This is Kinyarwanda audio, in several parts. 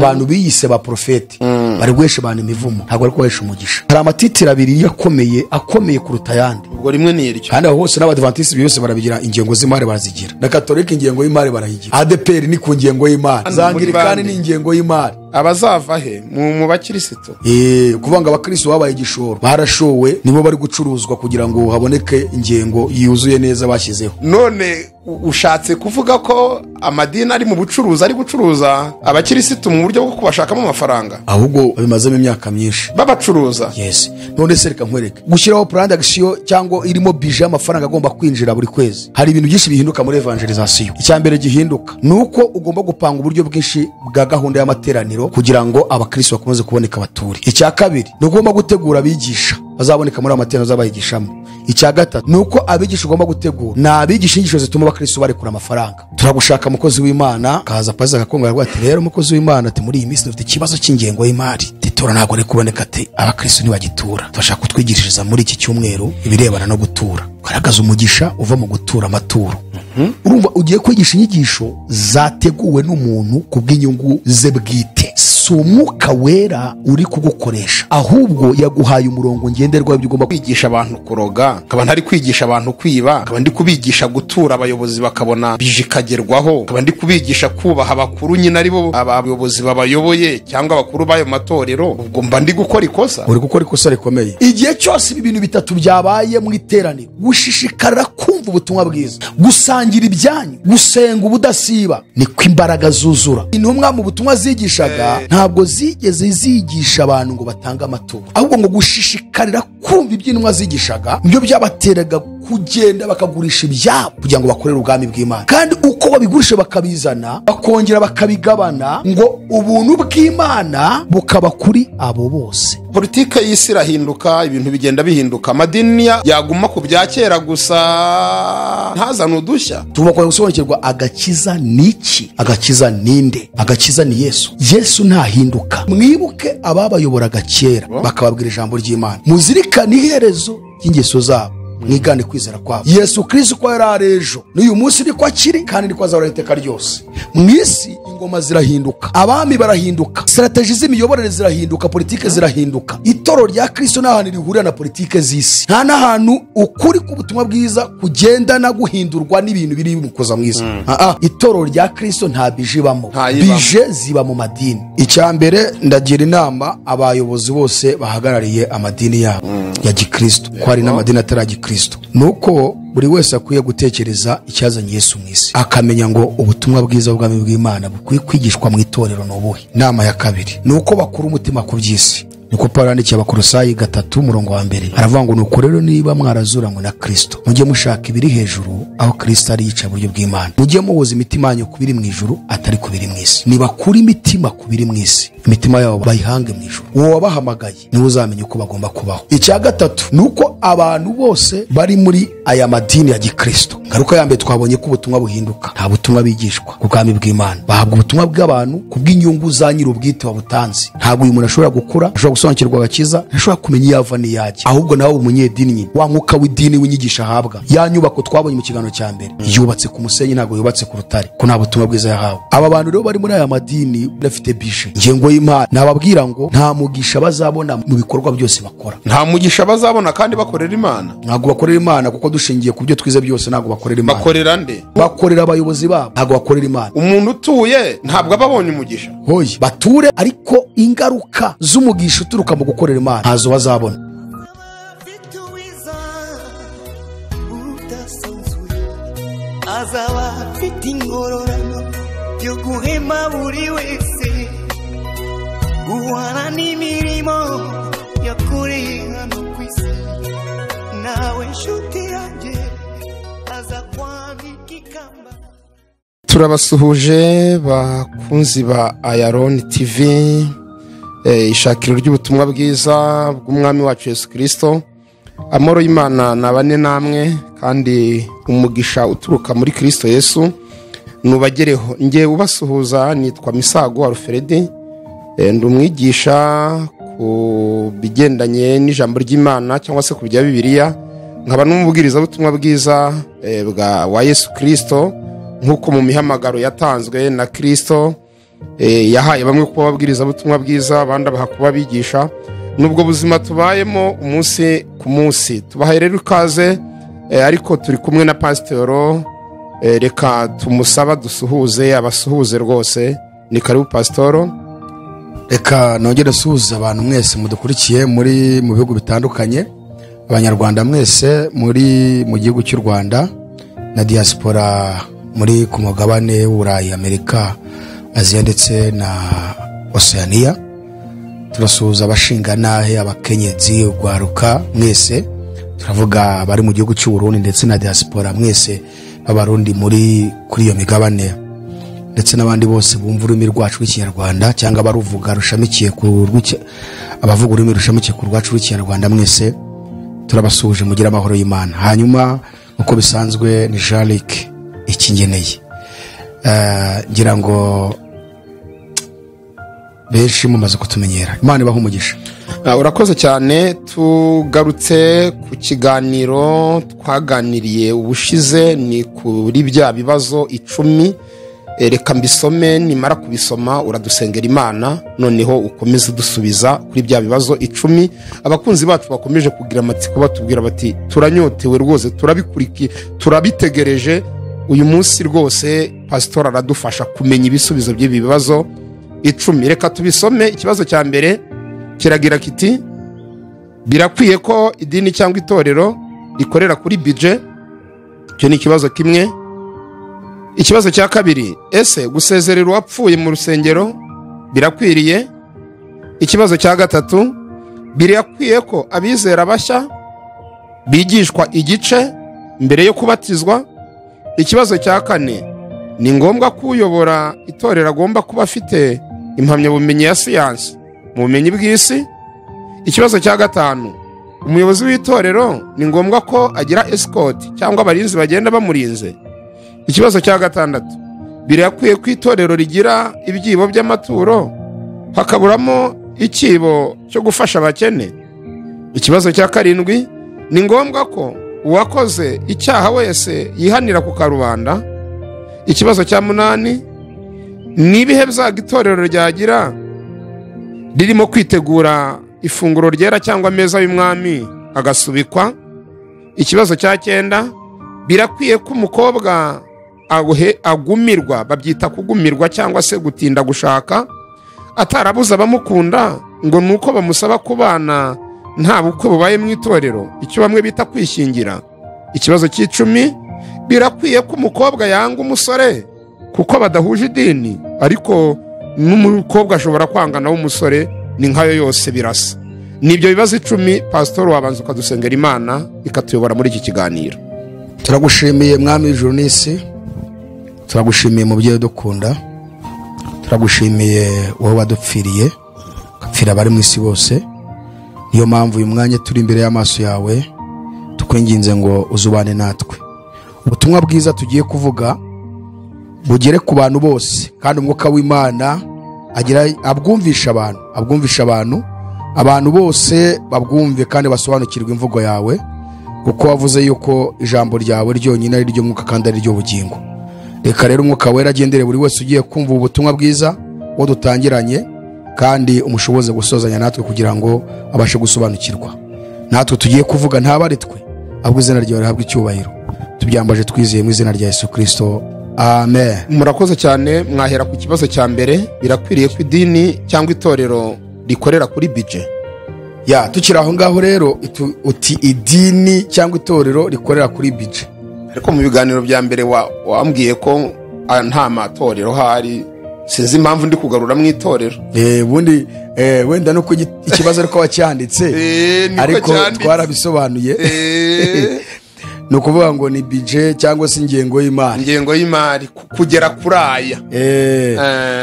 abantu biyise ba profeti bari guhesha abantu imivumo, ntabwo bari guhesha umugisha. Hari amatitira abiri akomeye kuruta ayandi, ubwo rimwe ni iryo. kandi aho hose n'abadventiste byose barabigira ingengo z'imari barazigira, na katolika ingengo y'imari barayigira, ADPR ni ku ngengo y'imari, Zangirikani ni ingengo y'imari. Abazava he mu bakristo? Kuvanga abakristo babaye igishoro, barashowe, nibo bari gucuruzwa kugira ngo haboneke ingengo yuzuye neza bashyizeho. None ushatse kuvuga ko amadini ari mu bucuruzi, ari gucuruza abakristo mu buryo bwo kubashakamo amafaranga? Ahubwo bimazemo imyaka myinshi babacuruza. Yes. None se reka nkwereke, gushyiraho plan d'action cyangwa irimo budget y'amafaranga agomba kwinjira buri kwezi. Hari ibintu byinshi bihinduka muri evangelization. Icyambere gihinduka nuko ugomba gupanga uburyo bwinshi bwa gahunda y'amateraniro kugira ngo abakristo bakomeze kuboneka baturi. Icya kabiri nugomba gutegura abigisha bazaboneka muri amateraniro z'abayigishamo. Icya gatatu nuko abigisha ugomba gutegura na abigisha inyigisho zituma abakristo barekura amafaranga. Turagushaka umukozi w'Imana, kaza paza gakonga rwati, rero umukozi w'Imana ati muri iyi minsi dufite ikibazo cy'ingengo y'imari, titora ntabwo ari kuboneka, ati abakristo ntibagitura, turashaka kutwigishiriza muri iki cyumweru ibirebana no gutura. Garagaza umugisha uva mu gutura amaturo. Urumva ugiye kwigisha inyigisho zateguwe n'umuntu kubw'inyungu ze bwite, si umwuka wera uri kugukoresha, ahubwo yaguhaye umurongo ngenderwaho ibyo ugomba kwigisha abantu kuroga, kaba ntari kwigisha abantu kwiba, kaba ndi kubigisha gutura abayobozi bakabona bijikagerwaho, kaba ndi kubigisha kubaha abakuru nyine ari bo abayobozi babayoboye cyangwa abakuru b'ayo matorero. Ubwo mba ndi gukora ikosa? Uri gukora ikosa rikomeye. Igihe cyose ibi bintu bitatu byabaye mu iteraniro, gushishikarira kumva ubutumwa bwiza, gusangira ibyanyu, gusenga ubudasiba, niko imbaraga zuzura. Intumwa mu butumwa zigishaga ntabwo zigeze zigisha abantu ngo batange amaturo, ahubwo ngo gushishikarira kumva iby'intumwa zigishaga nibyo byabateraga kugenda bakagurisha ibyabo kugira ngo bakorere ubwami bw'Imana. Kandi uko babigurisha bakabizana bakongera bakabigabana, ngo ubuntu bw'Imana bukaba kuri abo bose. Politike y'isi irahinduka, ibintu bigenda bihinduka, amadini yaguma ku bya kera gusa ntazana udushya. Tugomba gusobanukirwa agakiza niki, agakiza ninde? Agakiza ni Yesu. Yesu ntahinduka. Mwibuke ababayoboraga kera bakababwira ijambo ry'Imana, muzirikane iherezo ry'ingeso zabo, mwigane kwizera kwabo. Yesu Kristo ko yari arejo n'uyu munsi niko akiri, kandi niko azahora iteka ryose. Mwisi ingoma zirahinduka, abami barahinduka, strategy z'imiyoborere zirahinduka, politike zirahinduka. Itoro rya Kristo n'ahantu rihurira na politike z'isi, nta n'ahantu ukuri k'ubutumwa bwiza kugenda na guhindurwa n'ibintu biri mukoza mwiza. Itoro rya Kristo nta bije ibamo, bije ziba mu madini. Icyambere ndagira inama abayobozi bose bahagarariye amadini yabo ya gikristo, ko hari n'amadini atari gikristo, nuko buri wese akwiye gutekereza icyazanye Yesu mu isi, akamenya ngo ubutumwa bwiza bw'ubwami bw'Imana bukwiye kwigishwa mu itorero n'ubuhe. Nama ya kabiri nuko bakura umutima ku by'isi, niko Pawulo yandikiye Abakolosayi 3:1 aravuga ngo nuko rero niba mwarazuranywe na Kristo, mujye mushaka ibiri hejuru aho Kristo ari yicaye iburyo bw'Imana, mujye muhoza imitima yanyu ku biri mu ijuru atari ku biri mu isi. Nibakura imitima ku biri mu isi, imitima yabo bayihange mu ijuru. Uwo wabahamagaye niwe uzamenya uko bagomba kubaho. Icya gatatu nuko abantu bose bari muri aya madini ya gikristo, ngaruka ya mbere twabonye ko ubutumwa buhinduka, nta butumwa bigishwa ku bwami bw'Imana, bahabwa ubutumwa bw'abantu kubw'inyungu za nyir'ubwite wabutanze. Ntabwo uyu muntu ashobora gukura, ashobora gusobanukirwa agakiza, ntashobora kumenya iyava n'iyajya, ahubwo nawe umunyedini nyine, wa mwuka w'idini w'inyigisha ahabwa. Ya nyubako twabonye mu kiganiro cya mbere yubatse ku musenyi, ntabwo yubatse ku rutare, ko nta butumwa bwiza yahawe. Aba bantu rero bari muri aya madini bafite bije ingengo y'imari, nababwira ngo nta mugisha bazabona mu bikorwa byose bakora. Nta mugisha bazabona kandi bakorera Imana? Ntabwo bakorera Imana, kuko dushingiye ku byo twize byose ntabwo bakorera Imana. Bakorera nde? Bakorera abayobozi babo, ntabwo bakorera Imana. Umuntu utuye ntabwo ababonye umugisha? Hoye bature, ariko ingaruka z'umugisha uturuka mu gukorera Imana ntazo bazabona. Azaba afite ingororano yo guhema buri wese, guhana n'imirimo yakoreye hano ku isi. Nawe nshuti yanjye aza kwambika ikamba. Turabasuhuje bakunzi ba Iron TV, ishakiro ry'ubutumwa bwiza bw'umwami wacu Yesu Kristo. Amoro y'Imana nabane namwe, kandi umugisha uturuka muri Kristo Yesu nubagereho. Ngiye ubasuhuza, nitwa Misago Alfred, ndi umwigisha ku bigendanye n'ijambo ry'Imana cyangwa se ku bya Bibiliya, nkaba n'umubwiriza butumwa bwiza wa Yesu Kristo nk'uko mu mihamagaro yatanzwe na Kristo yahaye bamwe kuba babwiriza ubutumwa bwiza, abandi abaha kuba bigisha. Nubwo buzima tubayemo umunsi ku munsi, tubahaye rero ikaze, ariko turi kumwe na pasitoro. Reka tumusaba dusuhuze, abasuhuze rwose. Ni karibu pasitoro. Reka nongere suhuza abantu mwese mudukurikiye muri mu bihugu bitandukanye, abanyarwanda mwese muri mu gihugu cy'u Rwanda na diaspora muri ku mugabane w'Uburayi, Amerika, Aziya ndetse na Oceania. Turasuhuza abashinganahe, abakenyezi, ugwaruka mwese, turavuga bari mu gihugu cy'u Burundi ndetse na diaspora mwese b'abarundi muri kuri iyo migabane, ndetse n'abandi bose bumva ururimi rwacu rw'Ikinyarwanda cyangwa baruvuga rushamikiye ku abavuga ururimi rushamikiye ku rwacu rw'Ikinyarwanda mwese turabasuhuje, mugira amahoro y'Imana. Hanyuma uko bisanzwe ni Jean-Luc Ikingeneye. Ngira ngo benshi mumaze kutumenyera, Imana ibahe umugisha. Urakoze cyane. Tugarutse ku kiganiro twaganiriye ubushize, ni kuri bya bibazo 10. Reka mbisome, nimara kubisoma uradusengera Imana, noneho ukomeze dusubiza kuri bya bibazo 10. Abakunzi bacu bakomeje kugira amatsiko batubwira bati turanyotewe rwose, turabitegereje. Uyu munsi rwose pastor aradufasha kumenya ibisubizo by'ibi bibazo 10. Reka tubisome. Ikibazo cya mbere kiragira kiti: birakwiye ko idini cyangwa itorero rikorera kuri budget? Icyo ni ikibazo kimwe. Ikibazo cya kabiri: ese gusezerera uwapfuye mu rusengero birakwiriye? Ikibazo cya gatatu: birakwiye ko abizera bashya bigishwa igice mbere yo kubatizwa? Ikibazo cya kane: ni ngombwa ko uyobora itorero agomba kuba afite impamyabumenyi ya siyansi mu bumenyi bw'isi? Ikibazo cya gatanu: umuyobozi w'itorero ni ngombwa ko agira escort cyangwa abarinzi bagenda bamurinze? Ikibazo cya gatandatu: birakwiye ko itorero rigira ibyibo by'amaturo hakaburamo ikibo cyo gufasha abakene? Ikibazo cya karindwi: ni ngombwa ko uwakoze icyaha wese yihanira ku karubanda? Ikibazo cya munani: ni ibihe byago itorero ryagira ririmo kwitegura ifunguro ryera cyangwa ameza y'umwami agasubikwa? Ikibazo cya 9: birakwiye ko umukobwa agumirwa, babyita kugumirwa cyangwa se gutinda gushaka, atarabuza abamukunda ngo nuko bamusaba kubana nta bukwe bubaye mu itorero, icyo bamwe bita kwishingira? Ikibazo cy'10: birakwiye ko umukobwa yanga umusore kuko badahuje idini, ariko n'umukobwa ashobora kwangana w'umusore? Ni nkayo yose birasa. Nibyo bibazo 10. Pastor wabanza ukadusengera Imana ikatuyobora muri iki kiganiro. Turagushimiye mwami w'ijuru n'isi, turagushimiye mubyeyi dukunda, turagushimiye wowe wadupfiriye kapfira bari mu isi bose. Niyo mpamvu uyu mwanya turi imbere y'amaso yawe, tukwinginze ngo uzubane natwe. Ubutumwa bwiza tugiye kuvuga bugere ku bantu bose, kandi umwuka w'Imana abwumvisha abantu bose babwumve kandi basobanukirwe imvugo yawe, kuko wavuze yuko ijambo ryawe ryonyine ari ryo mwuka kandi ari ryo bugingo. Reka rero umwuka wera agendere buri wese ugiye kumva ubutumwa bwiza wo dutangiranye, kandi umushoboze gusozanya natwe kugira ngo abashe gusobanukirwa. Natwe tugiye kuvuga ntabari twe, ahubwo izina ryawe rihabwe icyubahiro. Tubyambaje twizeye mu izina rya Yesu Kristo, amen. Murakoze cyane. Mwahera ku kibazo cya mbere: birakwiriye ko idini cyangwa itorero rikorera kuri budget? Tukiri aho ngaho rero uti idini cyangwa itorero rikorera kuri budget, ariko mu biganiro bya mbere wambwiye ko nta matorero hari. Sinzi impamvu ndi kugarura mu itorero. Ubundi wenda no ikibazo ariko wacyanditse, ariko twarabisobanuye. Ni ukuvuga ngo ni budget cyangwa se ingengo y'imari kugera kuri aya.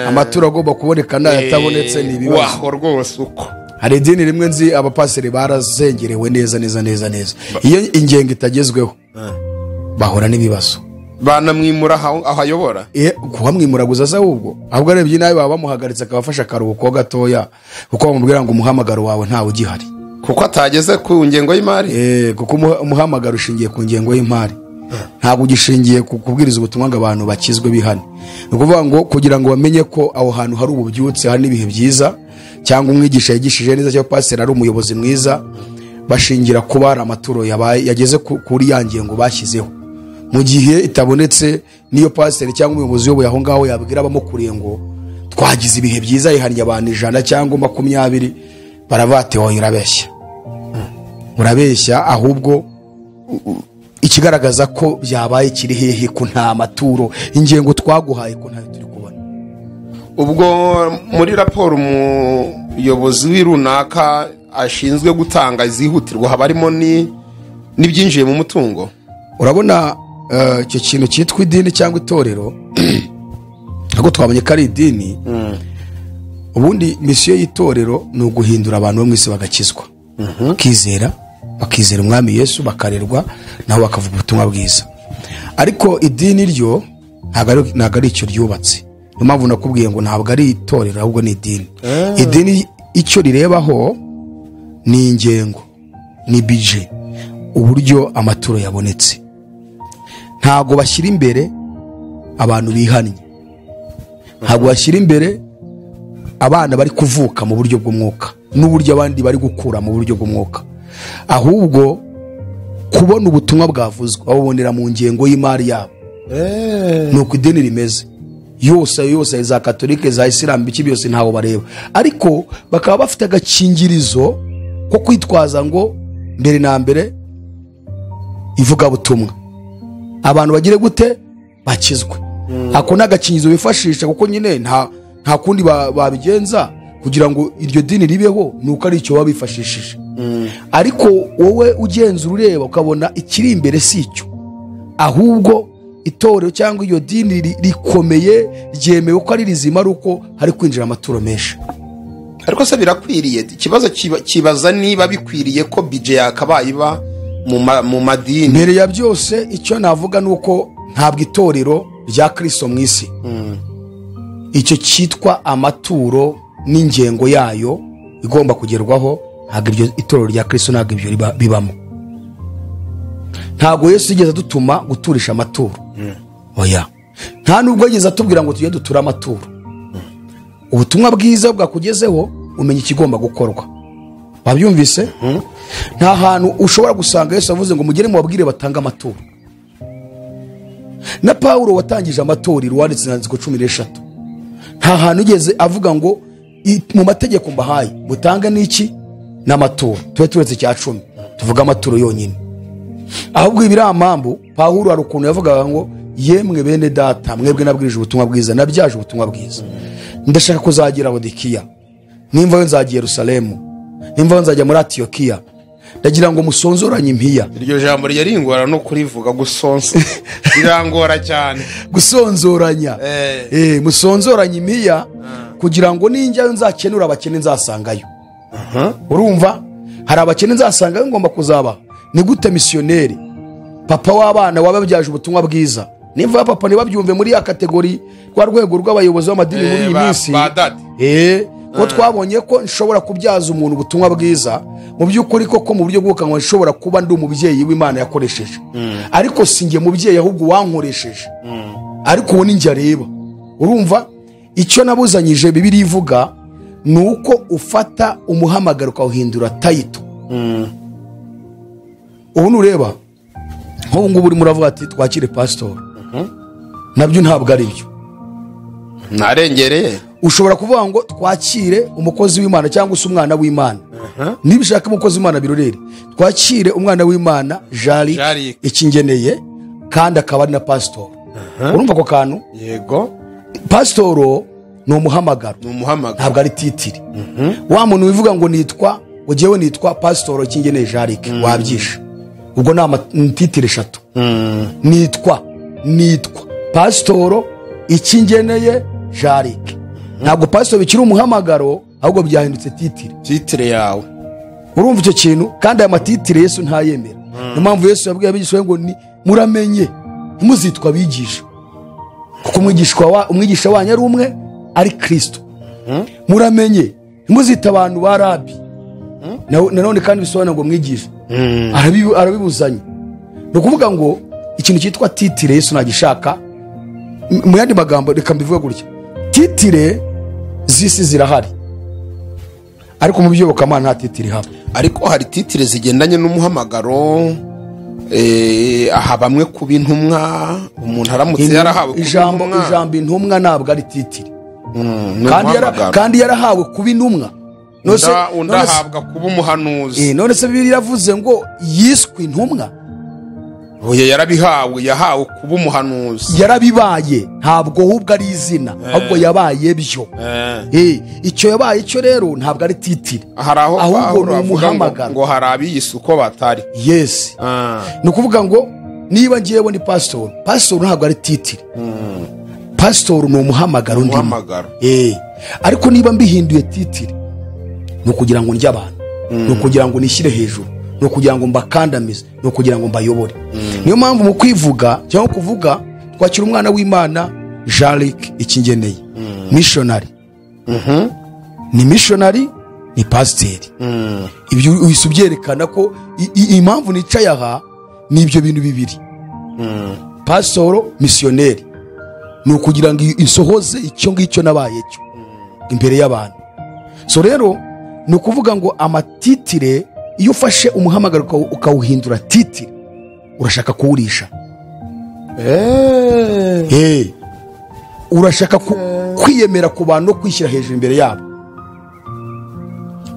Amaturo agomba kuboneka n'ayatabonetse ni ibibazo. Waho rwose uko. Hari idini rimwe nzi abapaseri barazengerewe neza. Iyo ingengo itagezweho bahora n'ibibazo. Banamwimura aho ayobora. Kuhamwimura guzaza ahubwo arebye nawe baba bamuhagaritse akabafasha akaruhuko gatoya, kuko bamubwira ngo umuhamagaro wawe ntawe ugihari, kuko atageze ku ngengo y'imari. Kuko umuhamagaro ushingiye ku ngengo y'imari. ntabwo gishingiye ku kubwiriza ubutumwa ngo abantu bakizwe bihane. Ni ukuvuga ngo kugira ngo bamenye ko aho hantu hari ububyutse, hari n'ibihe byiza, cyangwa umwigisha yigishije neza, cyangwa pasiteri ari umuyobozi mwiza, bashingira kuba hari amaturo yageze kuri ya ngingo bashyizeho. Mu gihe itabonetse, niyo pasiteri cyangwa umuyobozi uyoboye aho ngaho yabwira abamukuriye ngo twagize ibihe byiza, yihannye abantu 100 cyangwa 20, baravate wowe urabeshya, ahubwo ikigaragaza ko byabaye kiri hehe ko nta maturo, ingengo twaguhaye ko ntayo turi kubona. Ubwo muri raporo umuyobozi w'irunaka ashinzwe gutanga zihutirwa haba harimo n'ibyinjiye mu mutungo. Urabona icyo kintu cyitwa idini cyangwa itorero, ntabwo twamenye ko ari idini. Ubundi misiyo y'itorero ni uguhindura abantu bo mu isi bagakizwa, bakizera umwami Yesu, bakarerwa naho bakavuga ubutumwa bwiza. Ariko idini ryo ntabwo ari icyo ryubatse. Niyo mpamvu nakubwiye ngo ntabwo ari itorero ahubwo ni idini. Idini icyo rirebaho ni ingengo, ni budget, uburyo amaturo yabonetse. Ntabwo bashyira imbere abantu bihannye, ntabwo bashyira imbere abana bari kuvuka mu buryo bw'umwuka n'uburyo abandi bari gukura mu buryo bw'umwuka, ahubwo kubona ubutumwa bwavuzwe babonera mu ngengo y'imari yabo. Nuko idini rimeze yose, za katolike, za isilamu, biki byose ntaho bareba, ariko bakaba bafite agakingirizo ko kwitwaza ngo mbere na mbere ivuga butumwa, abantu bagire gute bakizwe. Ako n'agakingirizo bifashisha, kuko nyine nta kundi babigenza kugira ngo iryo dini ribeho, nuko ari icyo babifashishije. Ariko wowe ugenzura ureba ukabona ikiri imbere si icyo, ahubwo itorero cyangwa iyo dini rikomeye, ryemewe ko ari rizima, ari uko hari kwinjira amaturo menshi. Ariko se birakwiriye? Ikibazo kibaza niba bikwiriye ko budget yakabaye iba mu madini. Mbere ya byose icyo navuga nuko ntabwo itorero rya Kristo mu isi icyo cyitwa amaturo n'ingengo yayo igomba kugerwaho, ntabwo iryo itorero rya Kristo ntabwo ibyo bibamo. Ntabwo Yesu yigeze dutuma guturisha amaturo, oya, nta nubwo yigeze atubwira ngo tujye dutura amaturo. Ubutumwa bwiza bwakugezeho, umenya ikigomba gukorwa. Babyumvise? Nta hantu ushobora gusanga Yesu avuze ngo mugere mubabwire batanga amaturo. Na Paulo watangije amatorero wanditse inzandiko 13, nta hantu ugeze avuga ngo mu mategeko mbahaye mutanga n'iki n'amaturo, tube turetse cya 10 tuvuga amaturo yonyine. Ahubwo ibiramambu Paulo hari ukuntu yavugaga ngo yemwe bene data, mwebwe nabwirije ubutumwa bwiza, nabyaje ubutumwa bwiza, ndashaka kuzagira Laodikiya, nimva nzagiye Yerusalemu, nimva nzajya muri Antiokiya, ndagira ngo musonzoranye impiya. Iryo jambo ryaringora no kurivuga, gusonza birangora cyane, gusonzoranya. Musonzoranye impiya kugira ngo ninjya nzakenura abakene nzasangayo. Urumva, hari abakene nzasangayo ngomba kuzaba. Ni gute missionnaire papa w'abana wababyaje ubutumwa bwiza, nimva papa nibabyumve muri ya kategori kwa rwego rw'abayobozi b'amadini muri iyi minsi, ko twabonye ko nshobora kubyaza umuntu ubutumwa bwiza, mu by'ukuri koko mu buryo bw'ukanwa nshobora kuba ndi umubyeyi w'Imana yakoresheje, ariko singe mubyeyi ahubwo wankoresheje, ariko uwo ninjye areba. Urumva, icyo nabuzanyije Bibiliya ivuga nuko ufata umuhamagaro ukawuhindura title. Ubu nureba nk'ubu ngubu urimo uravuga ati twakire pastor, nabyo ntabwo ari byo, narengereye. Ushobora kuvuga ngo twakire umukozi w'Imana cyangwa se umwana w'Imana. Nibishaka umukozi w'Imana birorere, twakire umwana w'Imana Jari ikingeneye kandi akaba ari na pastor. Urumva ko kantu? Yego. Pastor ni umuhamagaro, ntabwo ari titiri. Wa muntu wivuga ngo nitwa ugewe nitwa pastor ikingeneye Jari, wabyisha. Ubwo ni titiri 3. Nitwa pastor ikingeneye Jari. Ntabwo pastor bikiri umuhamagaro, ahubwo byahindutse titire yawe. Urumva icyo kintu? Kandi aya matitire Yesu ntayemera. Niyo mpamvu Yesu yabwiye abigishwa ngo muramenye ntimuzitwa abigisha, kuko umwigisha wanyu ari umwe, ari Kristo. Muramenye ntimuzita abantu ba rabi, nanone kandi bisobanura ngo mwigisha. Arabibuzanye. Ni ukuvuga ngo ikintu cyitwa titire Yesu ntagishaka. Mu yandi magambo reka mbivuge gutya, titire z'isi zirahari ariko mu by'iyobokamana nta titire ihaba. ariko hari titire zigendanye n'umuhamagaro. Aha bamwe kuba intumwa, umuntu aramutse yarahawe kuba intumwa. Ijambo intumwa ntabwo ari titire. Kandi yarahawe kuba intumwa. Undahabwa kuba umuhanuzi. None se Bibiliya iravuze ngo yiswe intumwa? Oya, yarabihawe, yahawe kuba umuhanuzi. Yarabibaye, ntabwo ahubwo ari izina, ahubwo yabaye byo. Icyo yabaye cyo rero ntabwo ari titire, ahubwo ni umuhamagaro. Ngo hari abiyise uko batari. Yes. Ni ukuvuga ngo niba ngiyeho ni pastor ntabwo ari titire. Pastor ni umuhamagaro ndimo. Ariko niba mbihinduye titire ni ukugira ngo ndye abantu, ni ukugira ngo nishyire hejuru, ni ukugira ngo mbakandamize, ni ukugira ngo mbayobore. Niyo mpamvu mu kwivuga cyangwa kuvuga twakira umwana w'Imana Jean-Luc Ikingeneye, missionary. Ni missionary, ni pasiteri. Ibyo uhise ubyerekana ko impamvu nicaye aha ni ibyo bintu bibiri. Pasitoro, misiyoneri, ni ukugira ngo isohoze icyo ngicyo nabaye cyo imbere y'abantu. So rero ni ukuvuga ngo amatitire, iyo ufashe umuhamagaro ukawuhindura titire, urashaka kuwurisha. Urashaka kwiyemera ku bantu no kwishyira hejuru imbere yabo.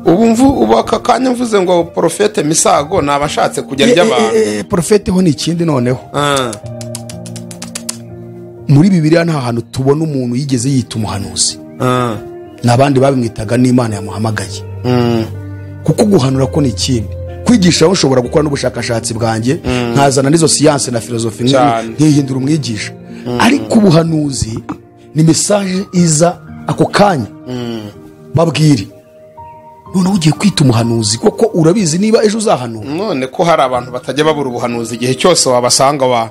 Ubu aka kanya mvuze ngo Profete Misago nabashatse kujya ry'abantu. Profete ho ni ikindi noneho. Muri Bibiliya nta hantu tubona umuntu yigeze yita umuhanuzi. N'abandi babimwitaga n'Imana yamuhamagaye. Kuko guhanura ko ni ikindi, kwigisha aho ushobora gukora n'ubushakashatsi bwanjye, nkazana n'izo siyanse na filozofi nkihindura umwigisha. Ariko ubuhanuzi ni message iza ako kanya. Babwire none ugiye kwita umuhanuzi koko urabizi niba ejo uzahanura. None ko hari abantu batajya babura ubuhanuzi, igihe cyose wabasanga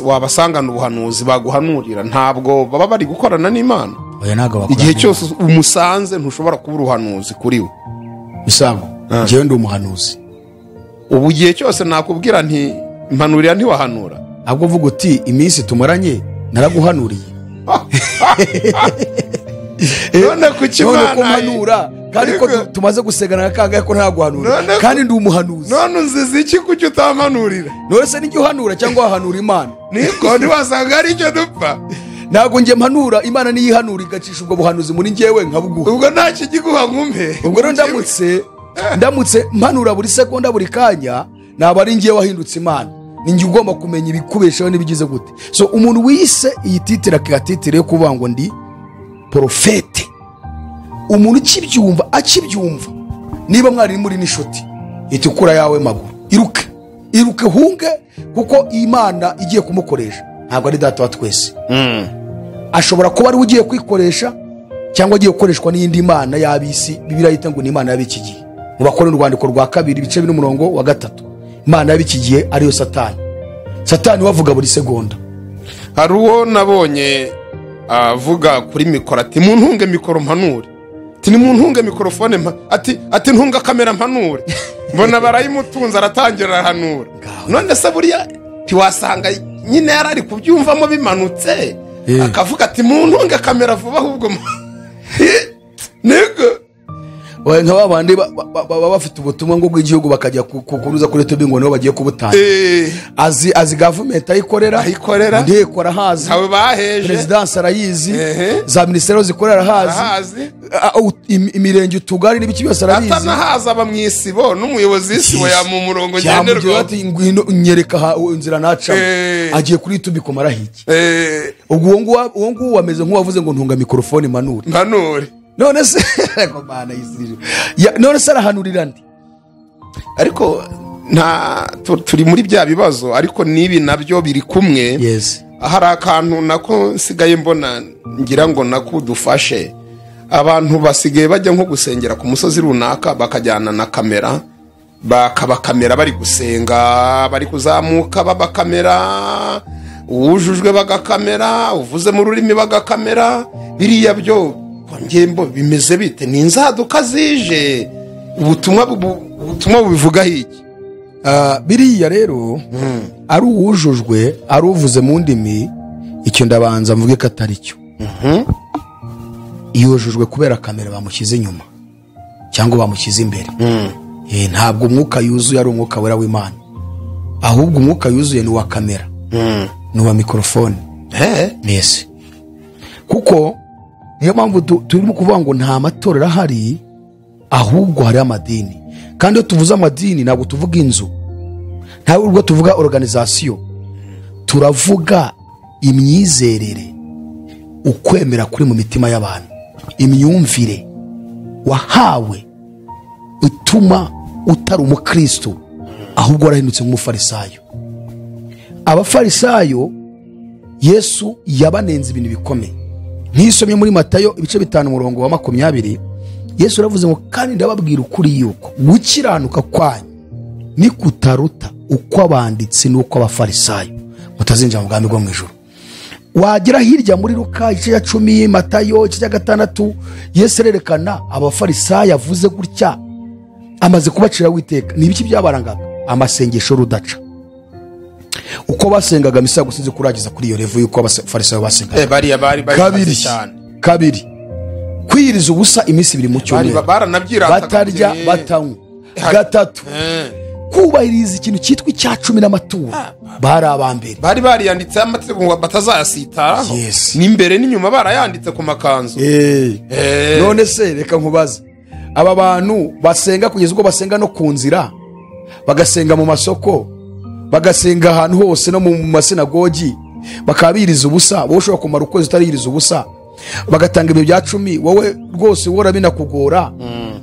wabasangana ubuhanuzi baguhanurira, ntabwo baba bari gukorana n'Imana. Igihe cyose umusanze ntushobora kubura ubuhanuzi kuri we. Misago, njyewe ndi umuhanuzi. Ubu igihe cyose nakubwira nti mpanurira ntiwahanura. Ahubwo uvuga uti iminsi tumaranye naraguhanuriye. None kukimana kumanura kandi ko tumaze gusegana kangaye ko ntaguhanura kandi ndi umuhanuzi. None unzize iki kuki utamanurira? None se nijye uhanura cyangwa wahanura Imana? Niko ntiwasanga ari icyo dupfa. Ntabwo njye mpanura, Imana niyo ihanura igacisha ubwo buhanuzi muri njyewe nkabuguha. Ubwo nta kigiguha nkumpe. Ubwo rero ndamutse mpanura buri sekonda buri kanya, naba ari njye wahindutse Imana. Ni njye ugomba kumenya ibikubeshaho n'ibigize gute. So umuntu wise iyi titire akatitire yo kuvuga ngo ndi Profete, umuntu akibyumva niba mwari muri n'inshuti, itukura yawe maguru iruke hunge, kuko Imana igiye kumukoresha ntabwo ari data wa twese. Ashobora kuba ari ugiye kwikoresha cyangwa agiye gukoreshwa n'indi Mana y'abisi. Bibiliya yita ngo ni Imana y'abiki gihe. Mu Bakorintho urwandiko rwa 2 ibice 1:3, Imana y'abiki gihe ariyo Satani wavuga buri segonda. Hari uwo nabonye avuga kuri mikoro ati muntunge mikoro mpanure, ati ni muntunge mikrofone ati ntunga kamera mpanure. Mbona barayimutunza aratangira arahanura. None se buriya tiwasanga nyine yarari kubyumvamo bimanutse, akavuga ati muntunge kamera vuba ahubwo nego nka babandi baba bafite ubutumwa ngo bw'igihugu bakajya kukuruza kuri YouTube ngo niho bagiye kubutanga. Azi government ayikorera ndekora hazi, ntawe baheje, presidence arayizi, za ministero zikorera hazi, imirenge utugari n'ibiki byose arabizi. Atanahaza bamwisibo n'umuyobozi w'isibo ya mu murongo ngenderwa ati ngwino nyereka inzira naca. Agiye kuri YouTube komara hiki. Ubwo uwo nguwo wameze nk'uwavuze ngo ntunga mikrofone mpanure. None se komana yisirije none se arahanurira ndi. Ariko turi muri bya bibazo, ariko nibi nabyo biri kumwe. Yes. Hari akantu nako nsigaye mbona ngira ngo nakudufashe. Abantu basigaye bajya nko gusengera ku musozi runaka bakajyana na kamera, bakabakamera bari gusenga, bari kuzamuka babakamera, ujujwe bagakamera, uvuze mu rurimi bagakamera. Biriya byo ngembo bimeze bite? Ni inzaduka zije? Ubutumwa bubivuga hiki? biriya rero ari uwujujwe ari uvuze mu ndimi, icyo ndabanza mvuge ko atari cyo. yujujwe kubera kamera bamushyize inyuma cyangwa bamushyize imbere. Ntabwo umwuka yuzuye ari umwuka wera w'Imana, ahubwo umwuka yuzuye ni uwa kamera, ni uwa mikorofone. Nese kuko niyo mpamvu turimo kuvuga ngo nta matorero ahari, ahubwo hari amadini. Kandi iyo tuvuze amadini ntabwo tuvuga inzu, ntabwo tuvuga organization, turavuga imyizerere, ukwemera kuri mu mitima y'abantu, imyumvire wahawe utuma utari umukristo ahubwo warahindutse nk'umufarisayo. Abafarisayo Yesu yabanenze ibintu bikomeye. Nk'isomye muri Matayo ibice 5:20, Yesu aravuze ngo kandi ndababwira ukuri yuko gukiranuka kwanyu ni kutaruta uko abanditsi n'uko abafarisayo mutazinjira mu bwami bwo mu ijuru. Wagira hirya muri Luka igice 10, Matayo igice 6, Yesu arerekana abafarisayo avuze gutya amaze kubacira witeka. Ni ibiki byabarangaga? Amasengesho rudaca. Uko basengaga misa gusinze kuragiza kuri iyo revu yuko abafarisayo basengaga. Bari cyane. Kabiri, kwiriza ubusa iminsi 2 mu cyumweru, batarya batanywa. Gatatu, kubahiriza ikintu cyitwa icya 10 n'amaturo. Bari abambere, bari bariyanditse amategeko ngo batazayasitaraho. N'imbere n'inyuma barayanditse ku makanzu. None se reka nkubaze, aba bantu basenga kugeza ubwo basenga no ku nzira, bagasenga mu masoko, bagasenga ahantu hose no mu masinagogi, bakabiriza ubusa, wowe ushobora kumara ukwezi utaririza ubusa, bagatanga ibyo bya 10, wowe rwose wora binakugora.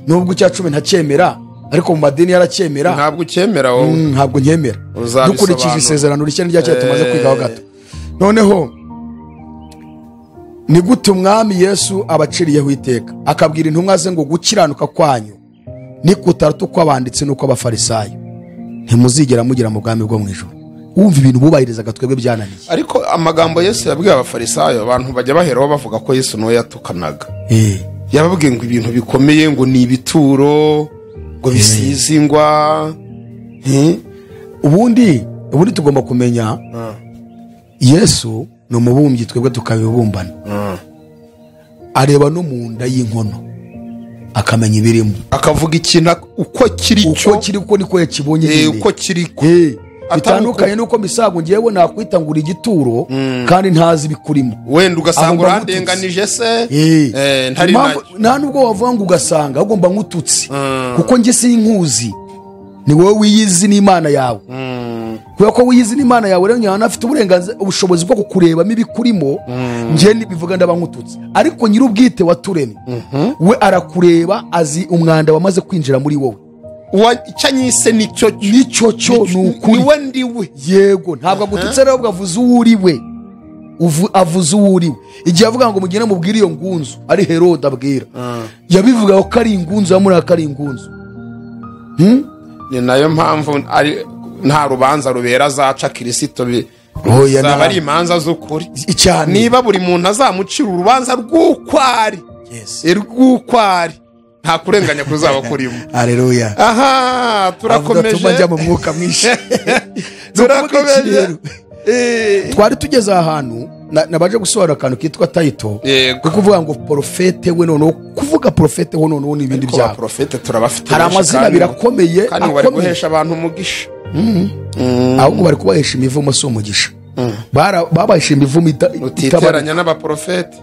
Nubwo icya 10 ntacyemera, ariko mu madini yaracyemera. Ntabwo cyemera wowe? Ntabwo nyemera, dukurikije isezerano rishya n'irya tumaze kwigaho gato. Noneho ni gute umwami Yesu abaciriyeho iteka akabwira intumwa ze ngo gukiranuka kwanyu ni kutaruta uko abanditsi n'uko abafarisayo ntimuzigera mugira mu bwami bwo mu ijuru. Wumva ibintu bubahirizaga twebwe byananiye. Ariko amagambo Yesu yabwiye abafarisayo, abantu bajya baheraho bavuga ko Yesu no yatukanaga. Yababwiye ngo ibintu bikomeye ngo ni ibituro, ngo bisizingwa. Ubundi tugomba kumenya Yesu ni umubumbyi, twebwe tukabibumbana. Areba no mu nda y'inkono akamenya ibirimo, akavuga ikintu uko kiri cyo, uko kiri uko niko yakibonye, uko kiri ko bitandukanye nuko misago ngiyewe nakwitangura igituro kandi ntazi bikurimo. Wenda ugasanga urandenganije se, ntari nta nubwo wavuga ngo ugasanga ugomba nk'ututsi, kuko nge sinkuzi, ni wowe wiyizi n'Imana yawe. Kubera ko wiyizi n'Imana yawe rero nyana afite uburenganzira ubushobozi bwo kukurebamo ibikurimo. Nge bivuga ndaba nk'ututsi, ariko nyir'ubwite waturemye we arakureba, azi umwanda wamaze kwinjira muri wowe. Cyanyise nicyo nukuri, niwe ndiwe. Yego, ntabwo agututse rero bwavuze uwuriwe, avuze uwuriwe. Igihe avuga ngo mugende mubwire iyo ngunzu, ari Herode abwira, yabivuga ko ari ingunzu, yamura ko ari ingunzu. Ni nayo mpamvu nta rubanza rubera azaca Kristo zaba ari imanza z'ukuri. Niba buri muntu azamucira urubanza rw'ukwari, rw'ukwari, nta kurenganya kuzaba kurimo. Haleluya. Aha, turakomeje. Tujya mu mwuka mwinshi. Turakomeje. Twari tugeze ahantu nabaje gusohora akantu kitwa title, ko kuvuga ngo profete we none, kuvuga profete ho none n'ibindi bya profete turabafite. Hari amazina birakomeye, kandi bari guhesha abantu umugisha. Ahubwo bari kubahesha imivumo so umugisha. Babahesha imivumo itabaranya n'abaprofete.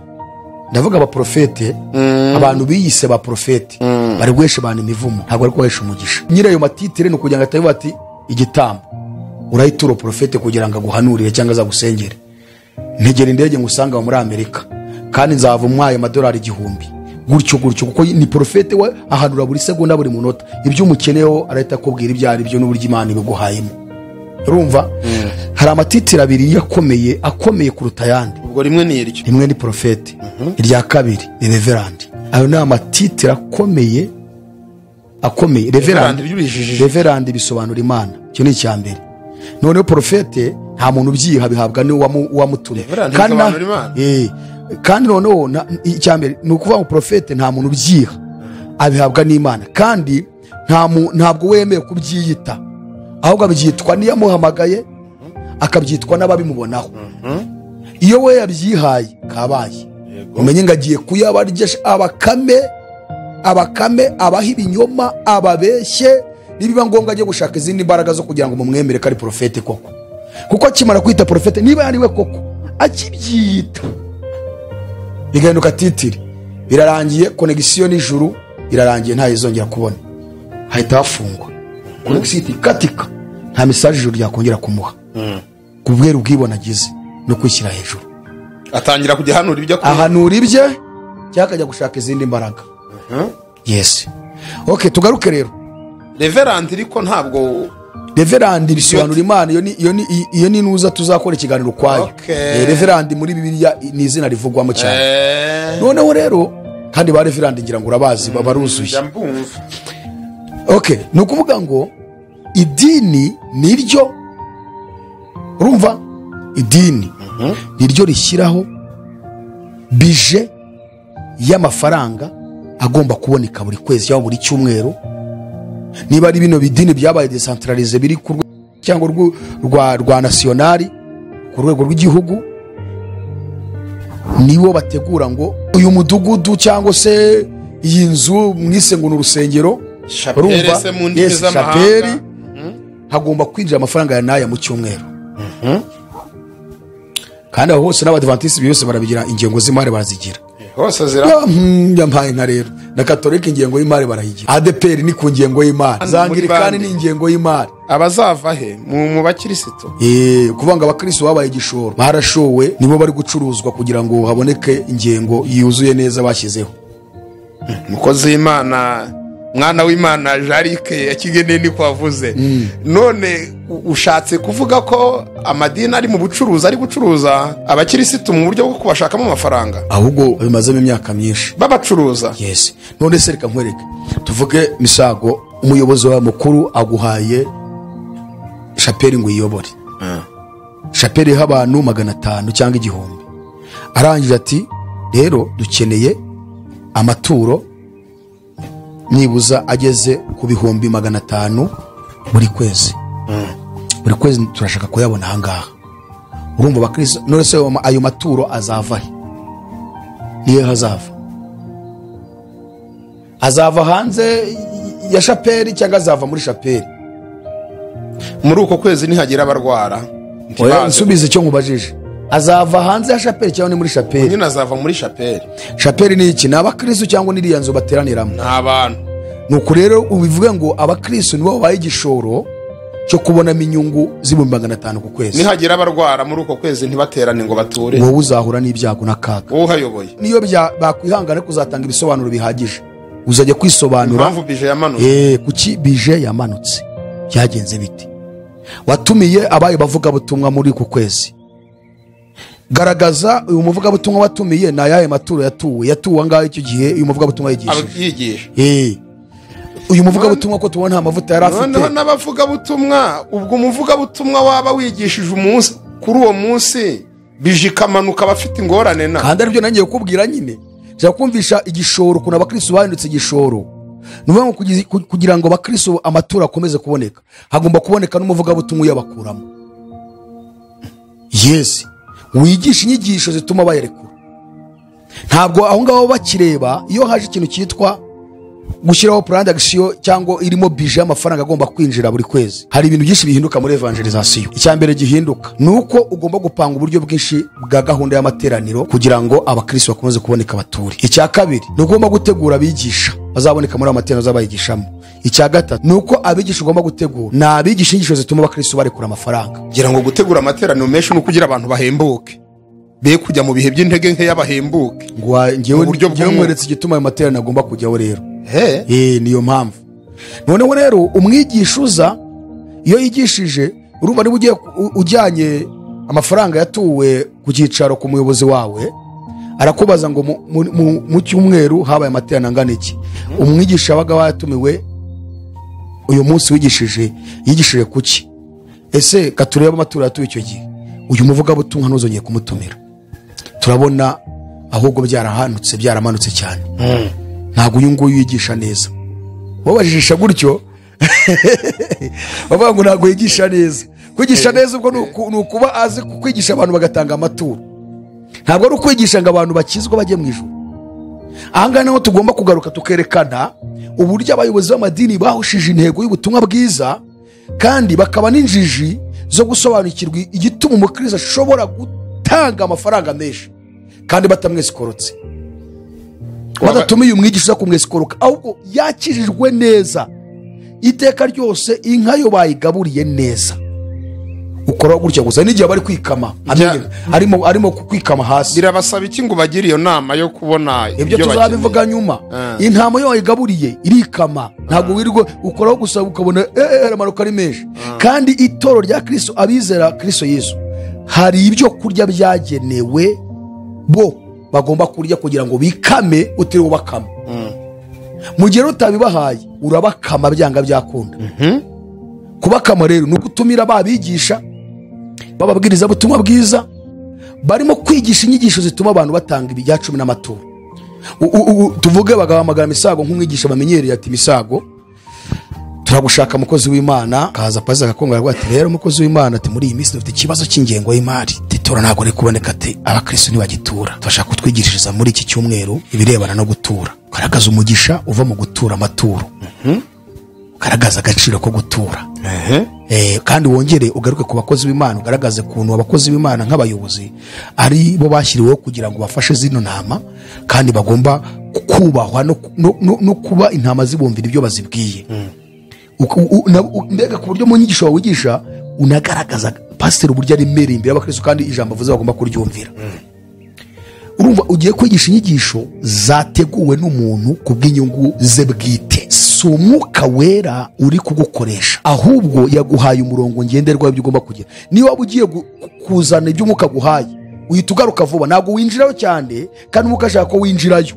Ndavuga abaprofete, abantu biyise ba profete bari guhesha abantu imivumo, ntabwo bari kubahesha umugisha. Nyirayo matitire no kugira ngo atabe bati igitambo urahituro profete kugira ngo aguhanurire cyangwa azagusengere. Ntegera indege ngusanga muri Amerika kandi nzava umwaye $1,000 gutyo kuko ni profete we ahanura buri segonda buri munota. Ibyo umukeneyeho arahita akubwira ibyari byo n'uburyo Imana ibiguhayemo. Urumva? Hari amatitire abiri akomeye kuruta yandi. Ubwo rimwe ni iryo, rimwe ni profete, irya kabiri ni reverend. Ayo ni amatitire akomeye. Reverend bisobanura Imana, cyo ni icyambere. Noneho profete nta muntu ubyiha, bihabwa ni wamutumye. Kandi noneho icyambere ni ukuvuga ngo profete nta muntu ubyiha, abihabwa n'Imana, kandi ntabwo wemeye kubyiyita, ahubwo abyitwa n'iyamuhamagaye, akabyitwa n'ababimubonaho. Iyo we yabyihaye kabaye, umenye ngo agiye kuyabarya abakame abaha ibinyoma, ababeshye, nibiba ngombwa ajye gushaka izindi mbaraga zo kugira ngo mumwemere ko ari profete koko. Kuko akimara kwita profete, niba yariwe koko akibyita, bigahinduka titiri, birarangiye, connection n'ijuru irarangiye, nta yizongera kubona, hahita hafungwa connection ikatika, nta message ijuru yakongera kumuha kubwera ubwibona agize no kwishyira hejuru. Atangira kujya hanura ibyo ahanura ibye cyangwa akajya gushaka izindi mbaraga. Yes. Okay, tugaruke rero. Reverend ariko ntabwo Reverend bisobanura Imana, iyo ni nuza tuzakora ikiganiro kwayo. Reverend muri Bibiliya ni izina rivugwamo cyane. Noneho rero kandi ba Reverend ngira ngo urabazi baruzuye. Okay, nukuvuga ngo idini niryo, urumva, idini niryo rishyiraho bije y'amafaranga agomba kuboneka buri kwezi cyangwa buri cyumweru. Niba ari bino bidini byabaye decentralize biri ku cyangwa rwa nationali ku rwego rw'igihugu, nibo bategura ngo uyu mudugudu cyangwa se iyi nzu mwise ngo n'urusengero, urumva, chapeli hagomba kwinjira amafaranga ya naya mu cyumweru. Kandi aho hose n'abadventiste byose barabigira ingengo z'imari barazigira. Hose zira yampaye nka rero na Catholic ingengo y'imari barayigira, ADPR ni ku ngengo y'imari, Zangirikani ni ingengo y'imari. Abazava he mu bakristo? Kuvanga abakristo babaye igishoro, barashowe, nibo bari gucuruzwa kugira ngo haboneke ingengo yuzuye neza bashyizeho. Mukozi w'Imana, mwana w'Imana Jarike yakigene ni kwavuze. None ushatse kuvuga ko amadini ari mu bucuruzi, ari gucuruza abakirisitu mu buryo bwo kubashakamo amafaranga, ahubwo bimazemo imyaka myinshi babacuruza. Yes. None se reka nkwereke, tuvuge Misago, umuyobozi wa mukuru aguhaye chapeli ngo yiyobore. Chapeli y'abantu 500 cyangwa 1000, arangije ati rero dukeneye amaturo nibuza ageze ku 500 buri kwezi. Buri kwezi turashaka kuyabona ahangaha. Urumva bakristo, none se ayo maturo azava he? Niye hazava? Azava hanze ya chapeli cyangwa azava muri chapeli? Muri uko kwezi nihagira abarwara, oya nsubize cyo nkubajije, azava hanze ya chapeli cyangwa ni muri chapeli? Nyine azava muri chapeli. Chapeli ni iki? N'abakristo cyangwa n'iriya nzu bateraniramo? N'abantu. Nuko rero ubivuge ngo abakristo nibo babaye igishoro cyo kubonamo inyungu z'500 ku kwezi. Nihagira abarwara muri uko kwezi ntibaterane ngo bature, wowe uzahura n'ibyago n'akaga. Wowe uhayoboye niyo bakwihangana kuzatanga ibisobanuro bihagije, uzajya kwisobanura impamvu bije yamanutse. Kuki bije yamanutse, byagenze biti, watumiye abaye bavuga butumwa muri ku kwezi, garagaza uyu muvuga butumwa watumiye na yaye maturo yatuwe angahe icyo gihe uyu muvuga butumwa yigishije. Uyu muvuga butumwa ko tubona amavuta yari afite. Noneho n'abavuga butumwa, ubwo umuvuga butumwa waba wigishije umunsi kuri uwo munsi bije kamanuka bafite ingorane na. Kandi aribyo nangiye kukubwira nyine, cyo kumvisha igishoro kuna abakristo bahindutse igishoro. Nuvuga kugira ngo abakristo amaturo akomeze kuboneka, hagomba kuboneka n'umuvuga butumwa yabakuramo. Yes, wigisha inyigisho zituma bayerekura. Ntabwo aho ngaho bakireba iyo haje ikintu cyitwa gushyiraho plan d'action cyangwa irimo bije y'amafaranga agomba kwinjira buri kwezi. Hari ibintu byinshi bihinduka muri evangelization. Icyambere gihinduka nuko ugomba gupanga uburyo bwinshi bwa gahunda y'amateraniro kugira ngo abakristo bakomeze kuboneka bature. Icya kabiri ugomba gutegura abigisha bazaboneka muri amateraniro zabayigishamo. Icya gatatu nuko abigisha ugomba gutegura na abigisha inyigisho zituma abakristo barekura amafaranga. Ngira ngo gutegura amateraniro menshi no kugira abantu bahembuke, be kujya mu bihe by'intege nke y'abahembuke. Ngewe mweretse igituma ayo materaniro agomba kujyaho rero. Niyo mpamvu. Noneho rero umwigisha uza iyo yigishije, urumva niba ugiye ujyanye amafaranga yatuwe ku cyicaro ku muyobozi wawe, arakubaza ngo mu cyumweru habaye amateraniro angana iki. Umwigisha wabaga watumiwe uyu munsi yigishije kuki? Ese katureba amaturo yatuwe icyo gihe, uyu muvuga butumwa ntuzongeye kumutumira. Turabona ahubwo byaramanutse cyane. Ntabwo uyu nguyu yigisha neza. Wabajijisha gutyo bavuga ngo ntabwo yigisha neza. Kwigisha neza ubwo ni ukuba azi kwigisha abantu bagatanga amaturo, ntabwo ari ukwigisha ngo abantu bakizwa bajye mu ijuru. Ahangaha naho tugomba kugaruka tukerekana uburyo abayobozi b'amadini bahushije intego y'ubutumwa bwiza, kandi bakaba n'injiji zo gusobanukirwa igituma umukristo ashobora gutanga amafaranga menshi kandi batamwesikorotse, badatumiye umwigisha uza kumwesikoroka, ahubwo yakijijwe neza iteka ryose, inka yo bayigaburiye neza. Ukora gutya gusa n'igihe bari kwikama, arimo kwikama hasi. Birabasaba iki ngo bagire iyo nama yo kubona ibyo tuzabivuga nyuma. Intama yo wayigaburiye irikama, ntabwo wirirwa ukoraho gusa ukabona amanuka ari menshi. Kandi itoro rya Kristo, abizera Kristo Yesu, hari ibyo kurya byagenewe bo bagomba kurya kugira ngo bikame, utiriwe ubakama. Mu gihe utabibahaye urabakama byanga byakunda. Kubakama rero ni ugutumira babigisha bababwiriza ubutumwa bwiza, barimo kwigisha inyigisho zituma abantu batanga ibya 10 n'amaturo. Tuvuge bagahamagara Misago nk'umwigisha bamenyereye, ati Misago turagushaka mukozi w'Imana, kaza paza agakonga rwati, rero mukozi w'Imana ati muri iyi minsi dufite ikibazo cy'ingengo y'imari, titora ntabwo ari kuboneka, ati abakristo nibagitura, turashaka kutwigishiriza muri iki cyumweru ibirebana no gutura. Garagaza umugisha uva mu gutura amaturo, garagaza agaciro ko gutura. Kandi wongere ugaruke ku bakozi b'Imana, ugaragaze kuntu abakozi b'Imana nk'abayobozi ari bo bashyiriweho kugira ngo bafashe zino ntama, kandi bagomba kubahwa no kuba intama zibumvira ibyo bazibwiye. Mbega ku buryo mu nyigisho wawigisha unagaragaza pasiteri uburyo aremereye imbere y'abakristo, kandi ijambo avuze bagomba kuryumvira. Urumva ugiye kwigisha inyigisho zateguwe n'umuntu ku bw'inyungu ze bwite, si umwuka wera uri kugukoresha, ahubwo yaguhaye umurongo ngenderwaho ibyo ugomba kugira. Niba waba ugiye kuzana ibyo umwuka guhaye, uhita ugaruka vuba, ntabwo winjirayo cyane kandi umwuka ashaka ko winjirayo.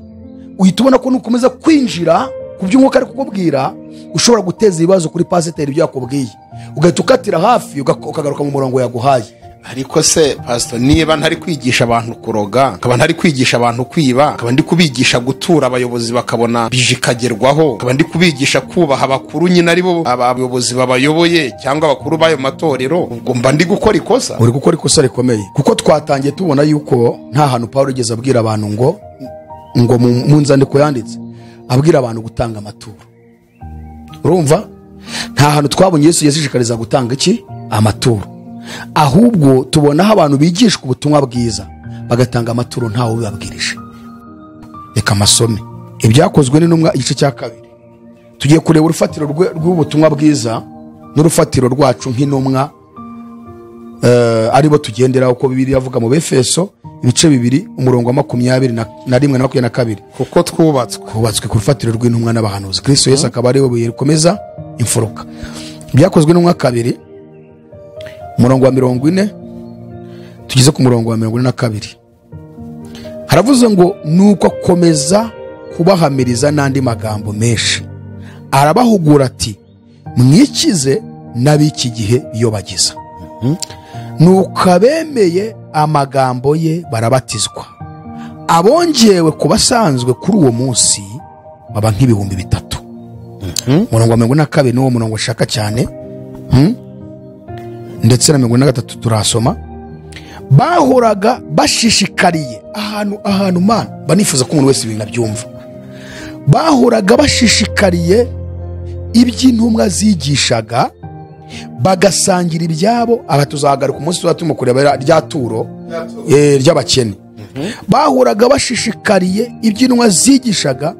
Uhita ubona ko nukomeza kwinjira ku byo umwuka ari kukubwira, ushobora guteza ibibazo kuri pasiteri ibyo yakubwiye, ugahita ukatira hafi ukagaruka mu murongo yaguhaye. Ariko se pastor, niba ntari kwigisha abantu kuroga, nkaba ntari kwigisha abantu kwiba, nkaba ndi kubigisha gutura abayobozi bakabona bijikagerwaho, nkaba ndi kubigisha kubaha abakuru nyine ari bo abayobozi babayoboye cyangwa abakuru b'ayo matorero, ubwo mba ndi gukora ikosa? Uri gukora ikosa rikomeye, kuko twatangiye tubona yuko nta hantu Pawulo yigeze abwira abantu ngo mu nzandiko yanditse abwira abantu gutanga amaturo. Urumva, nta hantu twabonye Yesu yashishikariza gutanga iki amaturo, ahubwo tubonaho abantu bigishwa ubutumwa bwiza bagatanga amaturo ntawe ubabwirije. Reka masome ibyakozwe n'intumwa igice cya 2, tugiye kureba urufatiro rw'ubutumwa bwiza n'urufatiro rwacu nk'intumwa, aribo tugendera uko Bibiliya yavuga mu Befeso ibice 2 umurongo wa 21 na 22, kuko twubatswe ku rufatiro rw'intumwa n'abahanuzi. Kristo Yesu akaba ari we buye rikomeza imfuruka. Ibyakozwe n'intumwa 2 umurongo wa 40 tugeze ku murongo wa 42, haravuze ngo nuko akomeza kubahamiriza n'andi magambo menshi, arabahugura ati mwikize n'abiki gihe biyobagiza. Nuko abemeye amagambo ye barabatizwa, abongewe ku basanzwe kuri uwo munsi baba nk'ibihumbi 3. Umurongo wa 42 niwo murongo ushaka cyane, ndetse na 43 turasoma. Bahoraga bashishikariye ahantu man banifuza ko umuntu wese ibintu abyumva, bahoraga bashishikariye iby'intumwa zigishaga, bagasangira ibyabo. Aba tuzagaruka umunsi tuba kureba rya turo ry'abakene. Bahoraga bashishikariye iby'intumwa zigishaga,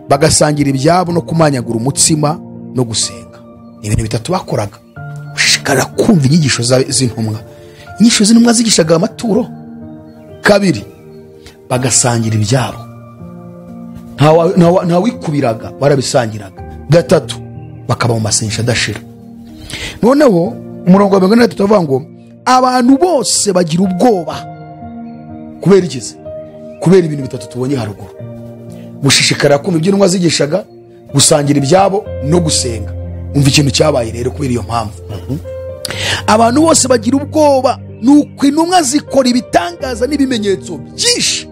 bagasangira ibyabo no kumanyagura umutsima no gusenga. Ibintu 3 bakoraga, gushishikara kumva inyigisho z'intumwa. Inyigisho z'intumwa zigishaga amaturo. 2, bagasangira ibyabo, nta wikubiraga, barabisangiraga. 3, bakaba mu masengesho adashira. Noneho umurongo wa 43 tuvuga ngo abantu bose bagira ubwoba kubera ikize, kubera ibintu 3 tubonye haruguru: gushishikara kumva ibyo intumwa zigishaga, gusangira ibyabo no gusenga. Umva ikintu cyabaye rero kubera iyo mpamvu. Abantu bose bagira ubwoba, nuko intumwa zikora ibitangaza n'ibimenyetso byinshi.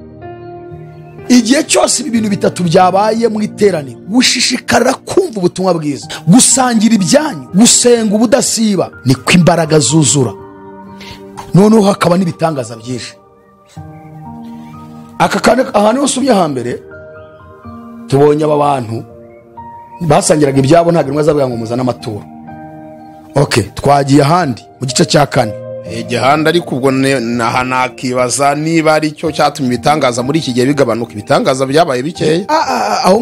igihe cyose ibi bintu bitatu byabaye mu iteraniro, gushishikarira kumva ubutumwa bwiza, gusangira ibyanyu, gusenga ubudasiba, niko imbaraga zuzura, noneho hakaba n'ibitangaza byinshi. Ahantu hose usomye hambere tubonye aba bantu basangiraga ibyabo, ntabwo rimwe azavuga ngo muzane amaturo. Twagiye ahandi mu gice cya 4 igihanda, ariko ubwo nakibaza niba ari cyo cyatumye ibitangaza muri iki gihe bigabanuka. Ibitangaza byabaye bikeya. aho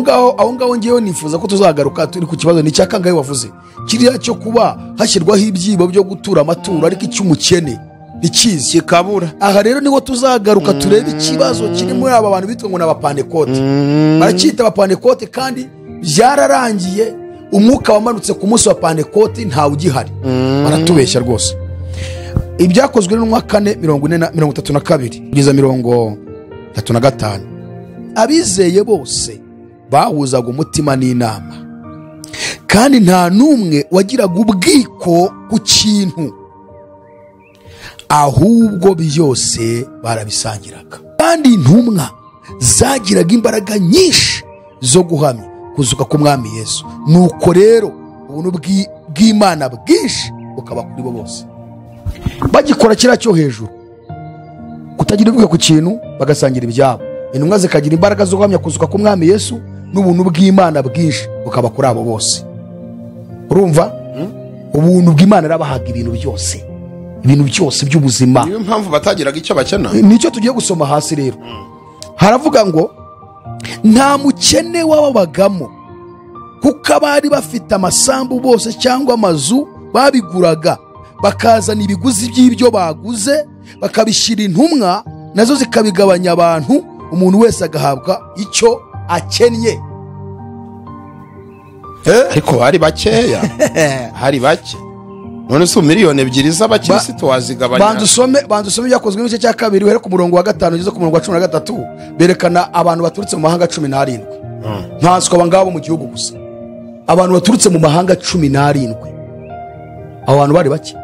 ngaho ngewe nifuza ko tuzagaruka turi ku kibazo ni cyakangaye wavuze, kiriya cyo kuba hashyirwaho ibyibo byo gutura amaturo, ariko icy'umukene ikizi kikabura. Aha rero niho tuzagaruka turebe ikibazo kiri muri aba bantu bitwa ngo ni abapantekote. Baracyita abapantekote kandi byararangiye, umwuka wamanutse ku munsi wa pantekote ntawe ugihari. Baratubeshya rwose. Ibyakozwe n'umwa 4:32 kugeza 35, abizeye bose bahuzaga umutima n'inama, kandi nta n'umwe wagiraga ubwiko ku kintu, ahubwo byose barabisangiraga. Kandi intumwa zagiraga imbaraga nyinshi zo guhamya kuzuka k'umwami Yesu. Nuko rero ubuntu bw'Imana bwinshi bukaba kuri bo bose. Bagikora kiriya cyo hejuru, kutagira ubwiko ku kintu, bagasangira ibyabo, intumwa zikagira imbaraga zo guhamya kuzuka k'umwami Yesu, n'ubuntu bw'Imana bwinshi bukaba kuri abo bose. Urumva? Ubuntu bw'Imana rabahaga ibintu byose by'ubuzima. Niyo mpamvu batagiraga icyo bakena. Nicyo tugiye gusoma hasi rero. Haravuga ngo nta mukene wababagamo, kuko abari bafite amasambu bose cyangwa amazu babiguraga, bakazana ibiguzi by'ibyo baguze, bakabishyira intumwa, nazo zikabigabanya abantu, umuntu wese agahabwa icyo akennye. Ariko hari bakeya. Hari bake. None se miliyoni 2 z'abakirisitu wazigabanya. Bandusome byakozwe n'igice cya 2 uhere ku murongo wa 5 ugeze ku murongo wa 13, berekana abantu baturutse mu mahanga 17. Ntanswe abangabo mu gihugu gusa, abantu baturutse mu mahanga 17. Abo bantu bari bake.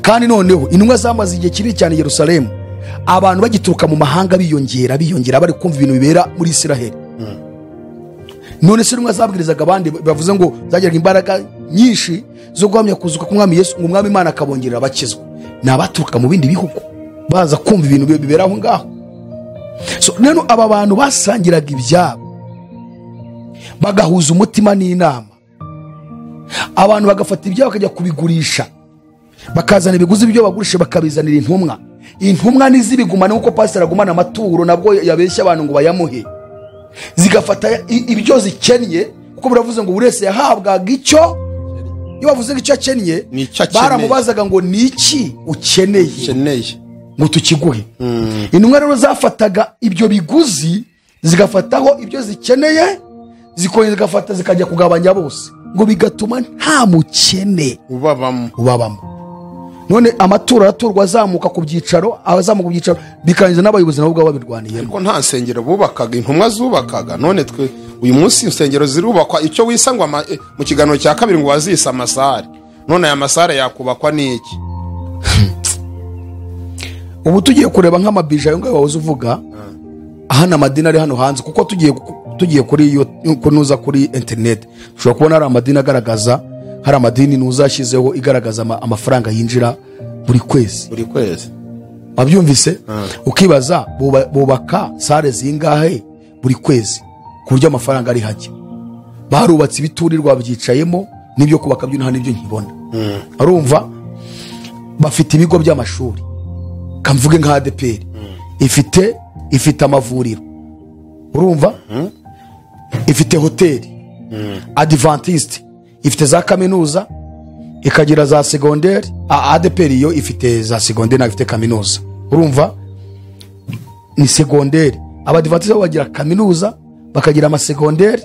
Kandi noneho intumwa zamaze igihe kiri cyane Yerusalemu, abantu bagituruka mu mahanga biyongera bari kumva ibintu bibera muri Isiraheli. None se intumwa zabwirizaga abandi, bavuze ngo zagiraga imbaraga nyinshi zo guhamya kuzuka k'umwami Yesu, ngo umwami Imana akabongerera abakizwa. Ni abaturuka mu bindi bihugu baza kumva ibintu bibera aho ngaho. None aba bantu basangiraga ibyabo, bagahuza umutima n'inama, abantu bagafata ibyabo bakajya kubigurisha, bakazana ibiguzi byo bagurisha bakabizanira intumwa. Intumwa nizibigumana nkuko pastor agumana amaturo, nabwo yabeshya abantu ngo bayamuhe, zigafata ibyo zikennye, kuko biravuze ngo urese yahabwaga icyo. Iyo bavuze ngo icyo akennye, baramubazaga ngo niki ukeneye ngo tukiguhe. Intumwa rero zafataga ibyo biguzi, zigafataho ibyo zikeneye, zikongera zigafata zikajya kugabanya bose, ngo bigatuma nta mukene ubabamo. None amaturo araturwa azamuka ku byicaro, bikangiza n'abayobozi nabo ubwabo babirwaniye. Ariko nta nsengero bubakaga, intumwa zubakaga. None twe uyu munsi insengero zirubakwa, icyo wisangwa mu kiganiro cya 2 ngo wazisa amasare. None aya masare yakubakwa n'iki? Ubu tugiye kureba nk'amabija yo ngaho wahoze uvuga, hano amadini ari hano hanze, kuko tugiye kuri iyo kunuza kuri internet ushobora kubona ari amadini agaragaza, hari amadini nuzashyizeho igaragaza amafaranga yinjira buri kwezi. Wabyumvise? Ukibaza bubaka sare zingahe buri kwezi ku buryo amafaranga ari hajya. Barubatse ibiturirwa byicayemo, nibyo kubaka byo n'ibyo nkibona. Arumva bafite ibigo by'amashuri, kamvuge nka ADPR ifite amavuriro, urumva, ifite hoteli Adventiste, ifite za kaminuza, ikagira za secondaire. ADPR yo ifite za secondaire na ifite kaminuza, urumva, ni secondaire. Abadventiste bagira kaminuza, bakagira ama secondaire,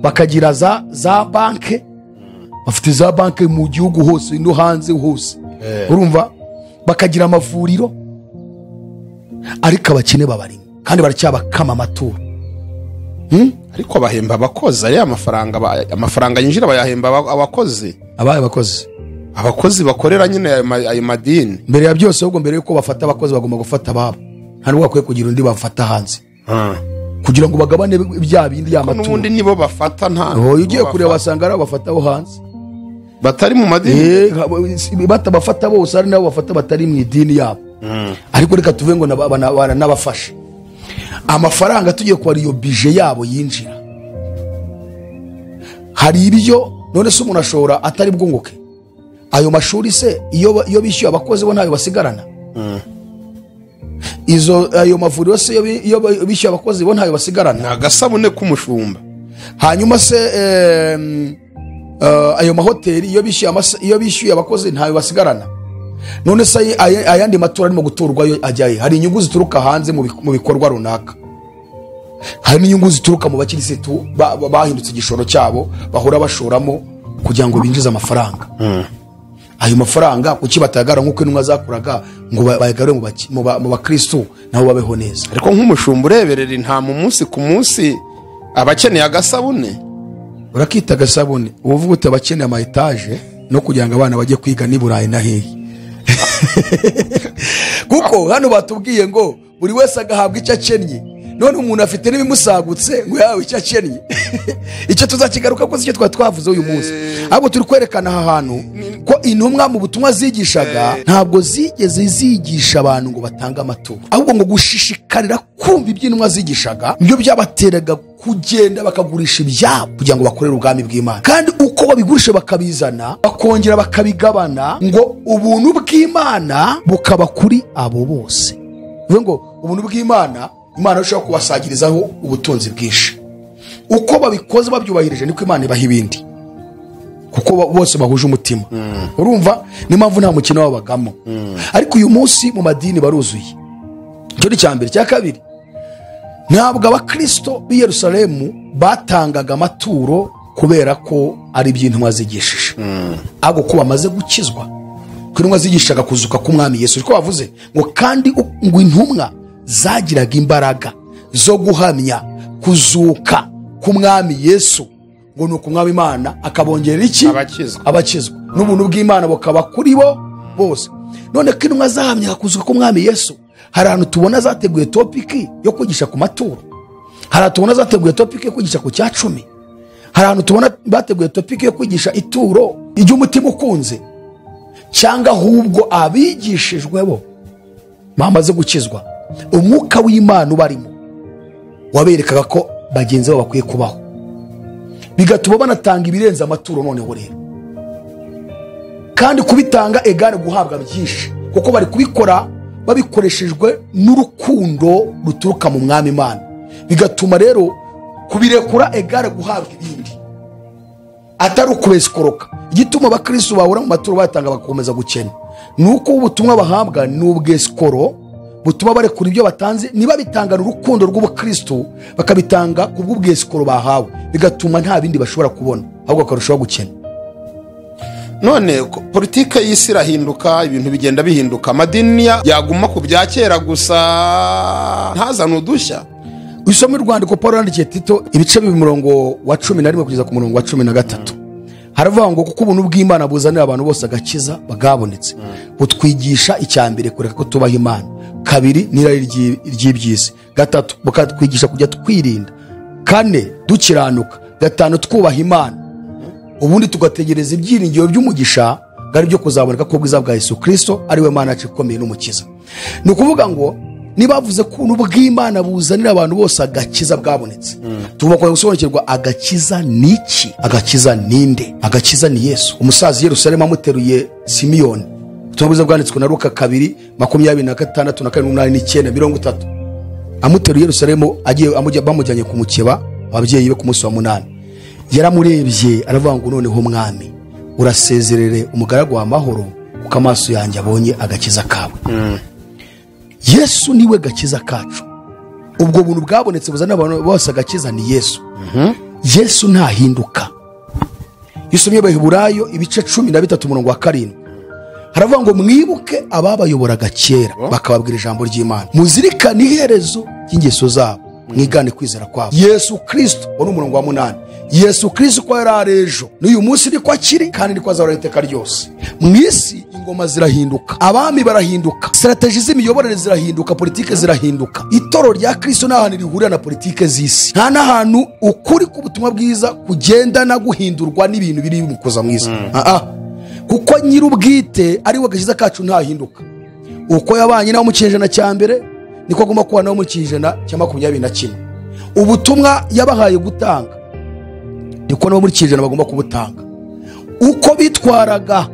bakagira za banke, bafite za banke mu gihugu hose no hanze hose, urumva, bakagira amavuriro. Ariko abakene babari kandi baracyabakama amaturo. Ariko bahemba abakozi, ari amafaranga yinjira bayahemba abakozi. Abakozi bakorera nyine ayo madini. Mbere ya byose, ahubwo mbere yuko bafata abakozi bagomba gufata ababo. nta n'ubwo bakwiye kugira undi bafata hanze kugira ngo bagabane bya bindi y'amaturo. N'ubundi nibo bafata nta. Ugiye kureba basanga ari abafataho hanze batari mu madini. Batabafata bose ari nabo bafata batari mu idini yabo. Ariko reka tuve ngo n'abafashe amafaranga tugiye kuba iyo bije yabo yinjira. Hari ibyo none se umuntu ashobora atari bwunguke. Ayo mashuri se iyo bishyuye abakozi bo ntayo basigarana. Ayo mavuriro se iyo bishyuye abakozi bo ntayo basigarana. Nagasabune k'umushumba. Hanyuma se ayo mahoteli iyo bishyuye abakozi ntayo basigarana. None se ayandi matora arimo guturwayo ajyaye, hari inyungu zituruka hanze mu bikorwa runaka. Hari inyungu zituruka mu bakirisitu bahindutse igishoro cyabo bahora bashoramo kugira ngo binjize amafaranga. Ayo mafaranga kuki batagara nk'uko intumwa zakuraga ngo bayagare mu bakristo nabo babeho neza. Ariko nk'umushumba ureberera nta mu munsi ku munsi abakeneye agasabune. Urakita agasabune uvuga uti abakeneye ama etage no kugira ngo abana bajye kwiga ni Burayi na hehe. Kuko hano batubwiye ngo buri wese agahabwa icyo akennye. None umuntu afite n'ibimusagutse ngo yawe icyo akennye. Icyo tuzakigaruka ko icyo twavuze uyu munsi. Ahubwo turi kwerekana aha hantu ko intumwa mu butumwa zigishaga ntabwo zigeze zigisha abantu ngo batange amaturo, ahubwo ngo gushishikarira kumva iby'intumwa zigishaga nibyo byabateraga kugenda bakagurisha ibyabo kugira ngo bakorere ubwami bw'Imana. Kandi uko babigurisha bakabizana bakongera bakabigabana ngo ubuntu bw'Imana bukaba kuri abo bose. Bivuga ngo ubuntu bw'Imana Imana ishobora kubasagirizaho ubutunzi bwinshi. Uko babikoze babyubahirije niko Imana ibaha ibindi, kuko bose bahuje umutima. Urumva ni mpamvu nta mukino wabagamo. Ariko uyu munsi mu madini baruzuye. Cyo ni cyambere. Cya kabiri, ntabwo abakristo b'i Yerusalemu batangaga amaturo kubera ko ari iby'intumwa zigishije, ahubwo ko bamaze gukizwa. Ko intumwa zigishaga kuzuka k'umwami Yesu. Ko bavuze ngo kandi ngo intumwa zagiraga imbaraga zo guhamya kuzuka k'umwami Yesu, ngo nuko umwami Imana akabongerera iki? Abakizwa. N'ubuntu bw'Imana bukaba kuri bo bose. None ko intumwa zahamya kuzuka k'umwami Yesu, hari ahantu tubona zateguye topiki yo kwigisha ku maturo, hari ahantu tubona zateguye topiki yo kwigisha ku cyacumi, hari ahantu tubona bateguye topiki yo kwigisha ituro iry'umutima ukunze, cyangwa ahubwo abigishijwe bo bamaze gukizwa umwuka w'Imana ubarimo waberekaga ko bagenzi babo bakwiye kubaho, bigatuma banatanga ibirenze amaturo. Noneho rero kandi kubitanga egare guhabwa byinshi, kuko bari kubikora babikoreshejwe n'urukundo ruturuka mu mwami Imana, bigatuma rero kubirekura egare guhabwa ibindi atari ukubesikoroka. Igituma abakristo bahura mu maturo batanga bagakomeza gukena nuko ubutumwa bahabwa n'ubwesikoro butuma barekura ibyo batanze, niba bitangana urukundo rw'ubukristo bakabitanga kubw'ubwesikoro bahawe, bigatuma nta bindi bashobora kubona ahubwo akarushaho gukena. None politike y'isi irahinduka, ibintu bigenda bihinduka, amadini yaguma ku bya kera gusa ntazana udushya. Usome urwandiko Paulo yandikiye Tito ibice 11 kugeza ku 13, haravuga ngo kuko ubuntu bw'Imana buzanira abantu bose agakiza bagabonetse, butwigisha icyambere kureka ko tubaha Imana, kabiri n'irari ry'ibyisi, gatatu bukatwigisha kujya twirinda, kane dukiranuka, gatanu twubaha Imana, ubundi tugategereza ibyiringiro by'umugisha bwari byo kuzaboneka ko bwiza bwa Yesu Kristo ari we Mana yacu ikomeye n'umukiza. Ni ukuvuga ngo nibavuze ko ubuntu bw'Imana buzanira abantu bose agakiza bwabonetse, tugomba gusobanukirwa agakiza niki, agakiza ninde? Agakiza ni Yesu. Umusazi Yerusalemu amuteruye Simiyoni, ubutumwa bwanditswe na Luka 2:26 na 8:9 amuteruye Yerusalemu agiye bamujyanye ku mukeba ababyeyi be ku munsi wa 8. Yaramurebye aravuga ngo noneho mwami urasezerere umugaragu wa mahoro kuko amaso yanjye abonye agakiza kawe. Yesu niwe gakiza kacu. Ubwo buntu bwabonetse buzana abantu bose agakiza ni Yesu. Yesu ntahinduka. Yisomye Baheburayo ibice 13:7 haravuga ngo mwibuke ababayoboraga kera bakababwira ijambo ry'Imana, muzirikane iherezo ry'ingeso zabo, mwigane kwizera kwabo. Yesu Kristo wa 8. Yesu Kristo ko yari arejo n'uyu munsi niko akiri kandi niko azahora iteka ryose. Mwisi ingoma zirahinduka, abami barahinduka, strategy z'imiyoborere zirahinduka, politike zirahinduka. Itorero rya Kristo nta hantu rihurira na politike z'isi, nta n'ahantu ukuri k'ubutumwa bwiza kugendana guhindurwa n'ibintu biri mu kuza mwiza. Kuko nyir'ubwite ari we gakiza kacu ntahinduka. Uko yabanye nawo mu kinyejana cya mbere niko agomba kuba nawo mu kinyejana cya 21. Ubutumwa yabahaye gutanga niko nawo muri kinyejana bagomba kubutanga. Uko bitwaraga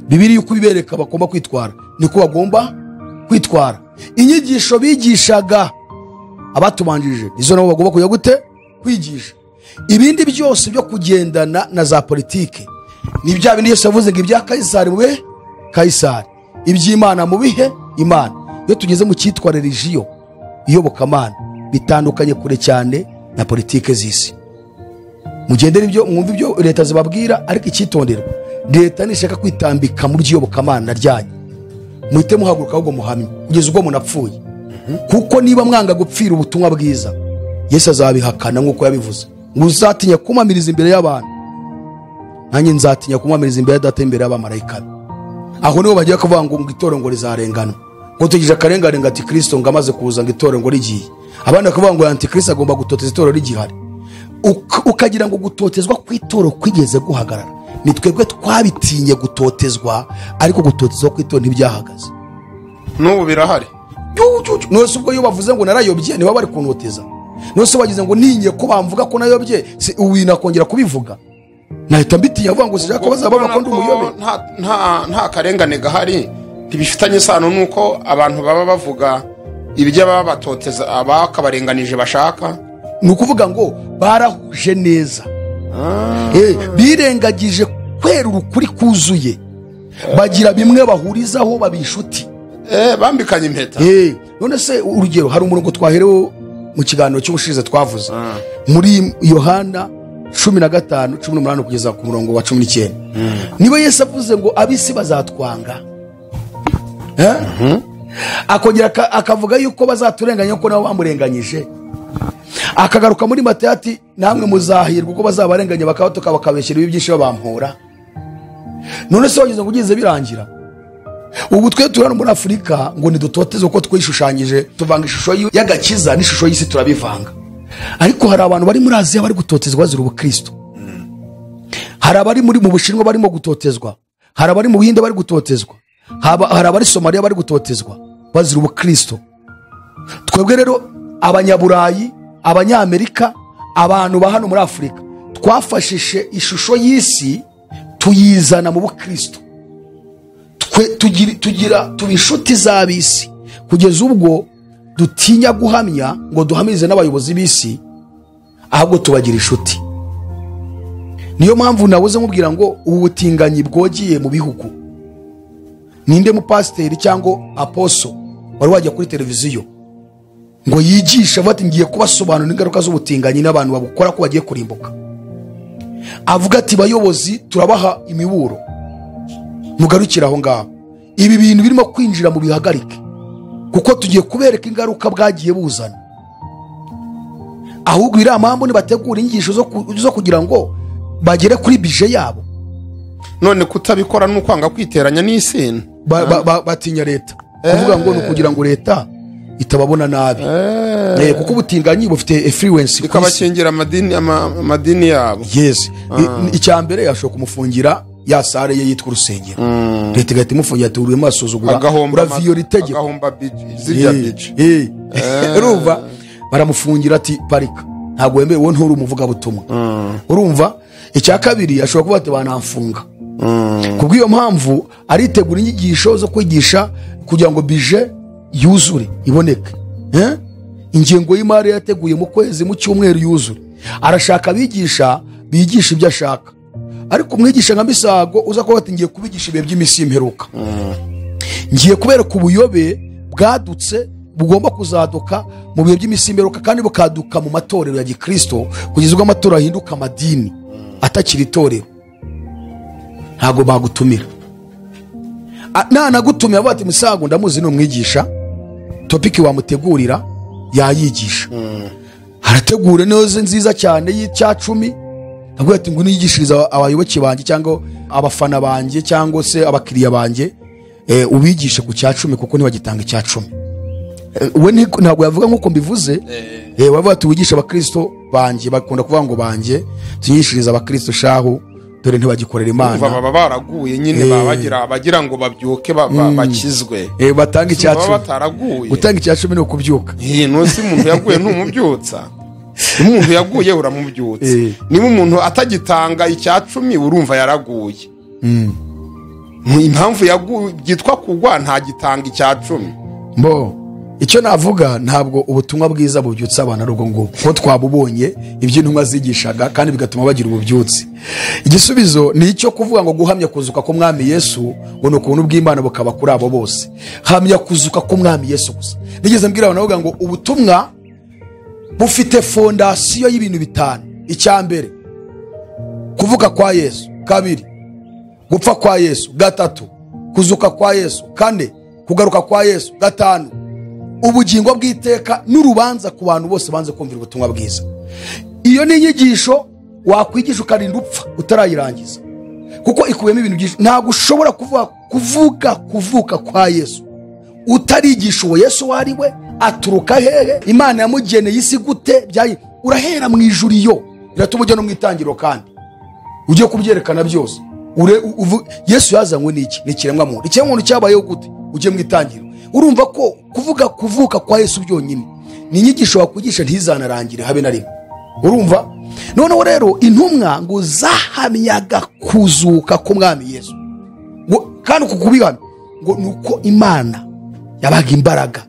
Bibiliya uko bibereka bagomba kwitwara niko bagomba kwitwara. Inyigisho bigishaga abatubanjirije izo nabo bagomba kujya gute kwigisha. Ibindi byose byo kugendana na za politike ni bya bindi Yesu yavuze ngo ibya Kaisari mube Kaisari, iby'Imana mubihe Imana. Iyo tugeze mu cyitwa religion iyobokamana bitandukanye kure cyane na politike z'isi. Mugendere ibyo mwumva ibyo leta zibabwira, ariko icyitonderwa leta nishaka kwitambika mu by'iyobokamana ryanyu muhite muhaguruka ahubwo muhamye kugeza ubwo munapfuye. Kuko niba mwanga gupfira ubutumwa bwiza Yesu azabihakana nk'uko yabivuze ngo uzatinya kumamiriza imbere y'abantu, nanjye nzatinya kumamiriza imbere ya Data imbere y'abamarayika. Aho niho bagiye kuvuga ngo itorero ngo rizarengana, ngo tugije akarengane ngo ati Kristo ngo amaze kuza ngo itorero ngo rigiye. Abandi bakavuga ngo anti Kristo agomba gutoteza itorero rigihari. Ukagira ngo gutotezwa kw'itorero kwigeze guhagarara. Ni twebwe twabitinye gutotezwa, ariko gutotezwa kw'itorero ntibyahagaze. N'ubu birahari. Nose ubwo iyo bavuze ngo narayobye niba bari kunoteza. Nose bagize ngo ninye ko bamvuga ko nayobye, uwina kongera kubivuga. Nahita mbitinya avuga ngo sija ko bazaba bakondo umuyobe. Nta karengane gahari, ntibifitanye isano nuko abantu baba bavuga ibyo baba batoteza abakabarenganije bashaka. Nukuvuga ngo barahuje neza. Birengagije kwera ukuri kuzuye, bagira bimwe bahurizaho babishuti. Bambikanye impeta. None se urugero hari umurongo twaherewe mu kiganiro cy'ubushize twavuze muri Yohana 15:18 kugeza ku murongo wa 19. Niba Yesu avuze ngo abisi bazatwanga, akongera akavuga yuko bazaturenganya ko nabo bamurenganyije. Akagaruka muri Matayo ati namwe muzahirwa uko bazabarenganya bakabatoka bakabeshyira ibyinshi babampora. None se wagize ngo ugize birangira? Ubu twe turano muri Afurika ngo nidutoteze uko twishushanyije, tuvanga ishusho y'agakiza n'ishusho y'isi turabivanga. Ariko hari abantu bari muri Aziya bari gutotezwa bazira ubukristo. Hari abari mu Bushinwa barimo gutotezwa, hari abari mu Buhinde bari gutotezwa, hari abari Somalia bari gutotezwa bazira ubukristo. Twebwe rero Abanyaburayi, Abanyamerika, abantu ba hano muri Afurika twafashishe ishusho y'isi tuyizana mu bukristo. Tugira tubishuti z'abisi kugeza ubwo dutinya guhamya ngo duhamirize n'abayobozi b'isi, ahubwo tubagira inshuti. Niyo mpamvu nabuze mubwira ngo ubu butinganyi bwogiye mu bihugu. Ninde mu pasiteri cyangwa aposo wari wajya kuri televiziyo ngo yigisha bati ngiye kubasobanurira ingaruka z'ubutinganyi n'abantu babukora ko bagiye kurimbuka? Avuga ati bayobozi turabaha imiburo, mugarukira aho ngaho, ibi bintu birimo kwinjira mu bihagarike kuko tugiye kubereka ingaruka bwagiye buzana. Ahubwo iriya mpamvu nibategura inyigisho zo kugira ngo bagere kuri bije yabo. None kutabikora n'ukwanga kwiteranya n'isi batinya leta, kuvuga ngo nukugira ngo leta itababona nabi. Kuko ubutinganyi bufite influence ikabakingira amadini yabo. Yes. Icyambere yashobora kumufungira ya sare ye yitwa urusengero. Leta igahita imufungira ati uri masuzugura uraviyora itegeko. Agahomba zirya bije. Urumva baramufungira ati parika ntabwo wemewe nturi umuvuga butumwa. Urumva icya kabiri ashobora kuba ati banamfunga. Kubw'iyo mpamvu aritegura inyigisho zo kwigisha kugira ngo bije yuzure iboneke. Ingengo y'imari yateguye mu kwezi mu cyumweru yuzure. Arashaka abigisha bigisha ibyo ashaka, ariko umwigisha nka Misago uza kuba ati ngiye kubigisha ibihe by'imisi imperuka. Ngiye kubereka ubuyobe bwadutse bugomba kuzaduka mu bihe by'imisi imperuka, kandi bukaduka mu matorero ya Gikristo kugeza ubwo amatorero ahinduka amadini atakiri itorero. Ntago bagutumira. Nagutumira avuga ati Misago ndamuzi ni umwigisha, topiki wamutegurira yayigisha. Arategura neza nziza cyane y'icya 10, avuga ati ngo niyigishiriza abayoboke banjye cyangwa abafana banjye cyangwa se abakiriya banjye ubigishe ku cyacumi kuko ntibagitanga icyacumi. We ntabwo yavuga nk'uko mbivuze, wavuga ati wigisha abakristo banjye, bakunda kuvuga ngo banjye tuyishiriza abakristo shahu dore ntibagikorera Imana. Baba baraguye nyine bagira ngo babyuke bakizwe, batanga icyacumi. Baba bataraguye. Gutanga icyacumi ni ukubyuka. Nusi umuntu yaguye ntumubyutsa. Umuntu yaguye uramubyutse. Niba umuntu atagitanga icyacumi urumva yaraguye. Impamvu yaguye byitwa kugwa ntagitanga icyacumi. Icyo navuga ntabwo ubutumwa bwiza bubyutsa abantu ari ubwo ngo ko twabubonye iby'intumwa zigishaga kandi bigatuma bagira ububyutsi. Igisubizo ni icyo kuvuga ngo guhamya kuzuka ko mwami Yesu ngo ni ukuntu bw'Imana bukaba kuri abo bose. Hamya kuzuka ko mwami Yesu gusa. Nigeze mbwira abantu bavuga ngo ubutumwa bufite fondasiyo y'ibintu bitanu. Icyambere kuvuka kwa Yesu, kabiri gupfa kwa Yesu, gatatu kuzuka kwa Yesu, kane kugaruka kwa Yesu, gatanu ubugingo bw'iteka n'urubanza ku bantu bose banze kumvira ubutumwa bwiza. Iyo ni inyigisho wakwigisha ukarinda upfa utarayirangiza kuko ikubiyemo ibintu byinshi. Ntabwo ushobora kuvuka kwa Yesu utarigisha uwo Yesu wari we, aturuka hehe, Imana yamugeneye isi gute, urahera mu ijuru. Iyo iratuma ujya no mu itangiriro kandi ugiye kubyerekana byose. Yesu yazanywe n'iki? Ni ikiremwamuntu. Ikiremwamuntu cyabayeho gute? Ugiye mu itangiriro. Urumva ko kuvuka kwa Yesu byonyine ni inyigisho wakwigisha ntizanarangire habe na rimwe. Urumva? Noneho rero intumwa ngo zahamyaga kuzuka ko mwami Yesu, kandi kukubihamya ngo nuko Imana yabaga imbaraga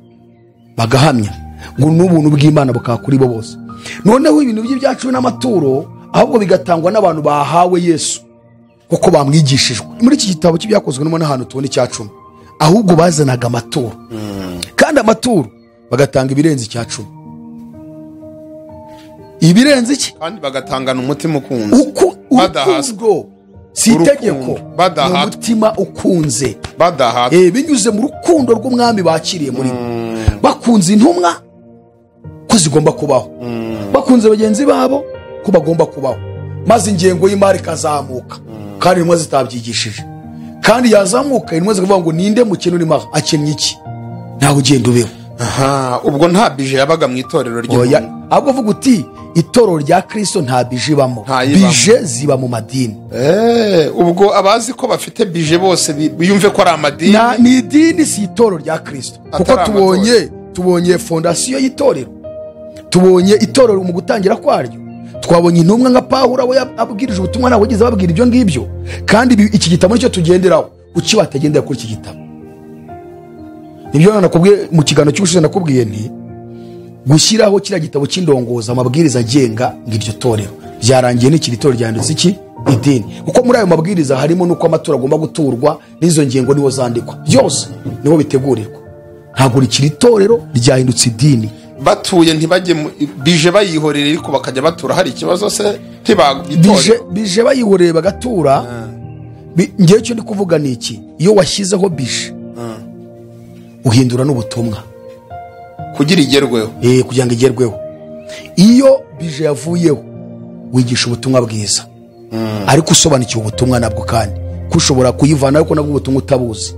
bagahamya ngo n'ubuntu bw'Imana bukaba kuri bo bose. Noneho ibintu by'ibyacu n'amaturo ahubwo bigatangwa n'abantu bahawe Yesu kuko bamwigishijwe. Muri iki gitabo cy'ibyakozwe n'umuntu ahantu tubona icyacumi, ahubwo bazanaga amaturo kandi amaturo bagatanga ibirenze icyacumi. Ibirenze iki? Kandi bagatangana umutima ukunze. Ukunzwe si itegeko, umutima ukunze binyuze mu rukundo rw'umwami bakiriye muri bakunze intumwa ko zigomba kubaho, bakunze bagenzi babo ko bagomba kubaho, maze ingengo y'imari kazamuka kandi intumwa zitabyigishije. Kandi yazamuka intumwa zikavuga ngo ninde mukino urimo akennye iki, ntawe ugenda ubeho. Ubwo nta bije yabaga mu itorero ry'umuntu. Ahubwo uvuga uti itorero rya Kristo nta bije ibamo, bije ziba mu madini. Ubwo abazi ko bafite bije bose biyumve ko ari amadini. Ni idini, si itorero rya Kristo. Kuko tubonye fondasiyo y'itorero, tubonye itorero mu gutangira kwaryo, twabonye intumwa nka Pawulo we abwirije ubutumwa ntabwo yigeze ababwira ibyo ngibyo. Kandi iki gitabo nicyo tugenderaho. Uki batagendera kuri iki gitabo nibyo nakubwiye mu kiganiro cy'ubushize. Nakubwiye nti gushyiraho kiriya gitabo cy'indongoza amabwiriza agenga ngiryo torero byarangiye n'ikiri torero ryanditse iki idini, kuko muri ayo mabwiriza harimo nuko amatora agomba guturwa n'izo ngengo niho zandikwa, byose niho bitegurirwa. Ntabwo rikiri torero ryahindutse idini. Batuye ntibajye bije bayihorera ariko bakajya batura, hari ikibazo se bije bayihorera bagatura. Ngiye cyo ndi kuvuga ni iki? Iyo washyizeho bije uhindura n'ubutumwa kugira igerweho, kugira ngo igerweho. Iyo bije yavuyeho wigisha ubutumwa bwiza, ariko usobanukiwe ubutumwa nabwo, kandi kushobora kuyivana ariko nabwo ubutumwa utabuzi.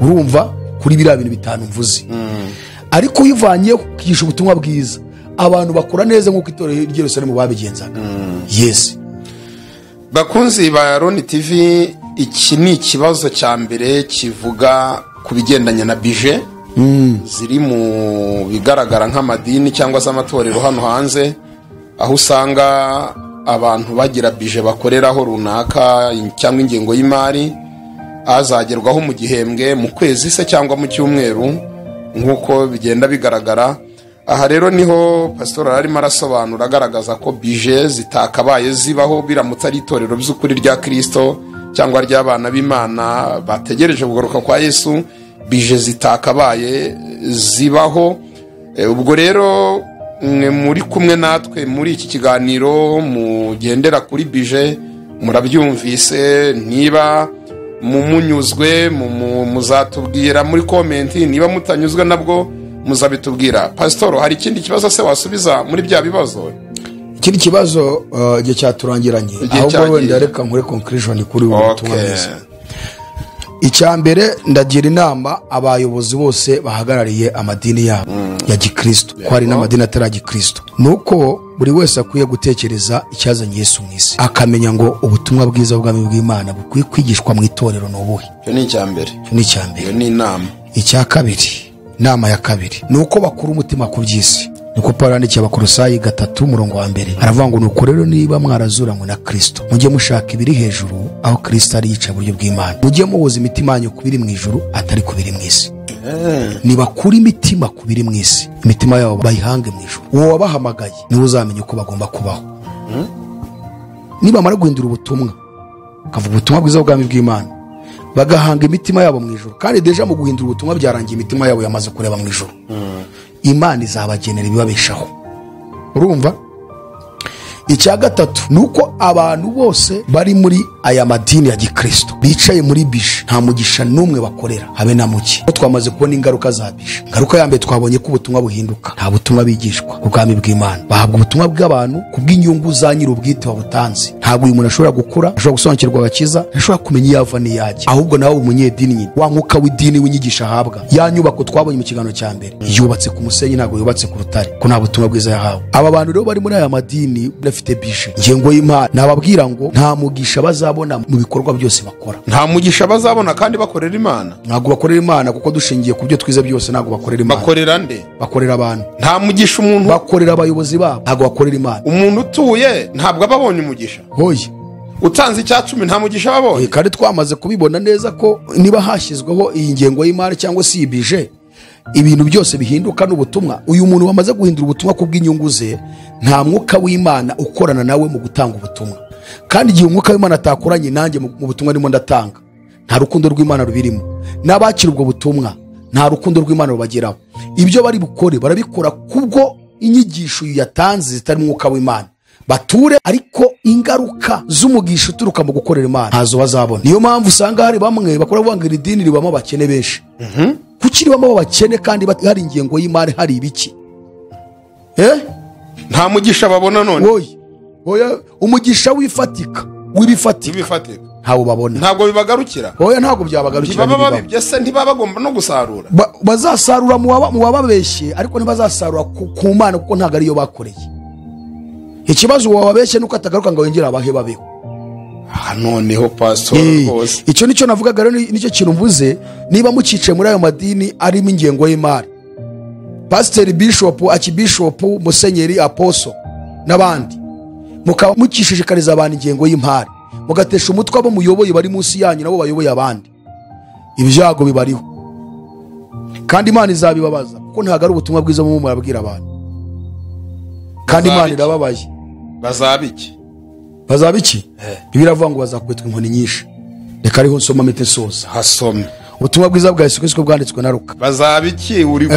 Urumva kuri biriya bintu bitanu mvuze. Ariko uyivanyeho ukigisha ubutumwa bwiza, abantu bakora neza nk'uko itorero ry'i Yerusalemu babigenzaga. Yes. Bakunzi ba Ron TV, iki ni ikibazo cya mbere kivuga ku bigendanye na bije ziri mu bigaragara nk'amadini cyangwa se amatorero hano hanze, aho usanga abantu bagira bije bakoreraho runaka cyangwa ingengo y'imari azagerwaho mu gihembwe, mu kwezi se cyangwa mu cyumweru nk'uko bigenda bigaragara. Aha rero niho pastor arimo arasobanura agaragaza ko bije zitakabaye zibaho biramutse ari itorero by'ukuri rya Kristo cyangwa ry'abana b'Imana bategereje kugaruka kwa Yesu. Bije zitakabaye zibaho. Ubwo rero muri kumwe natwe muri iki kiganiro mugendera kuri bije, murabyumvise. Niba mumunyuzwe muzatubwira muri komenti, niba mutanyuzwe nabwo muzabitubwira. Pastor, hari ikindi kibazo se wasubiza muri bya bibazo? ikindi kibazo igihe cyaturangiranye ahubwo wenda reka nkore conclusion kuri ubu butumwa bwiza. Icya mbere ndagira inama abayobozi bose bahagarariye amadini yabo ya gikristo, ko hari n'amadini atari gikristo, nuko buri wese akwiye gutekereza icyazanye Yesu mu isi, akamenya ngo ubutumwa bwiza bw'ubwami bw'Imana bukwiye kwigishwa mu itorero n'ubuhe. Cyo ni icyambere. Iyo ni inama. Icya kabiri, inama ya kabiri, nuko bakura umutima ku by'isi. Nuko Pawulo yandikiye Abakolosayi 3:1 aravuga ngo nuko rero niba mwarazuranywe na Kristo mujye mushaka ibiri hejuru aho Kristo ari yicaye iburyo bw'Imana, mujye muhuza imitima yanyu kubiri mu ijuru atari kubiri mu isi. Nibakura imitima kubiri mu isi, imitima yabo bayihange mu ijuru. Uwo wabahamagaye niwe uzamenya uko bagomba kubaho. Niba mara guhindura ubutumwa kavuga ubutumwa bwiza bw'ubwami bw'Imana, bagahanga imitima yabo mu ijuru, kandi deja mu guhindura ubutumwa byarangiye imitima yabo yamaze kureba mu ijuru. Imana izabagenera ibibabeshaho. Urumva? Icya gatatu nuko abantu bose bari muri aya madini ya gikristo bicaye muri bishe nta mugisha n'umwe bakorera habe na muke. Twamaze kubona ingaruka za bishe. Ingaruka ya mbere twabonye ko ubutumwa buhinduka, nta butumwa bigishwa ubwami bw'Imana, bahabwa ubutumwa bw'abantu kubw'inyungu za nyir'ubwite wabutanze. Ntabwo uyu muntu ashobora gukura, ashobora gusobanukirwa agakiza, ashobora kumenya iyava n'iyajya, ahubwo nawe umunyedini nyine wa mwuka w'idini w'inyigisha ahabwa. Ya nyubako twabonye mu kiganiro cya mbere yubatse ku musenyi, ntabwo yubatse ku rutare, ko nta butumwa bwiza yahawe. Aba bantu rero bari muri aya madini bafite bishe, ingengo y'Imana, nababwira ngo nta mugisha bazabona mu bikorwa byose bakora. Nta mugisha bazabona kandi bakorera Imana. Ntabwo bakorera Imana, kuko dushingiye ku byo twize byose ntabwo bakorera Imana. Bakorera nde? Bakorera abantu. Nta mugisha umuntu. Bakorera abayobozi babo, ntabwo bakorera Imana. Umuntu utuye ntabwo ababonye umugisha. Hoye. Utanze icya 10 nta mugisha babonye. Kandi twamaze kubibona neza ko niba hashyizweho iyi ngengo y'Imana cyangwa si ibije, ibintu byose bihinduka n'ubutumwa. Uyu muntu wamaze guhindura ubutumwa kubw'inyungu ze, nta mwuka w'Imana ukorana nawe mu gutanga ubutumwa. Kandi igihe umwuka w'Imana atakoranye nanjye mu butumwa ndimo ndatanga, nta rukundo rw'Imana rubirimo. N'abakira ubwo butumwa nta rukundo rw'Imana rubageraho. Ibyo bari bukore barabikora kubwo inyigisho yatanze zitari mu mwuka w'Imana. Bature, ariko ingaruka z'umugisha uturuka mu gukorera Imana ntazo bazabona. Niyo mpamvu usanga hari bamwe bakora banga iri dini ribamo abakene benshi. Kuki ribamo abakene kandi hari ingengo y'Imana, hari ibiki? Nta mugisha babona none. Oya, umugisha wifatika w'ibifatika ntawo babona, ntabwo bibagarukira. Oya, ntabwo byabagarukira. Baba babibye se ntibabagomba no gusarura. Bazasarura mu wababeshye, ariko ntibazasarura ku Mana, kuko ntabwo ariyo bakoreye. Ikibazo wababeshye nuko atagaruka ngo yongera abahe babeho. Noneho pastor rwose icyo nicyo navugaga rero, nicyo kintu mvuze. Niba mucice muri ayo madini arimo ingengo y'Imana, pastor, bishop, archbishop, musenyeri, apostle n'abandi, mukaba mukishishikariza abantu ingengo y'Imana, mugatesha umutwe abo muyoboye bari munsi yanyu nabo bayoboye abandi, ibyago bibariho. Kandi Imana izabibabaza, kuko ntabwo ari ubutumwa bwiza mu murabwira abantu. Kandi Imana irababaye. Bazabiki? Biravuga ngo bazakubitwa inkoni nyinshi. Reka ariho nsoma mete soza. Hasome. Ubutumwa bwiza bwa Yesu Kristo bwanditswe na Luka. Bazabiki uri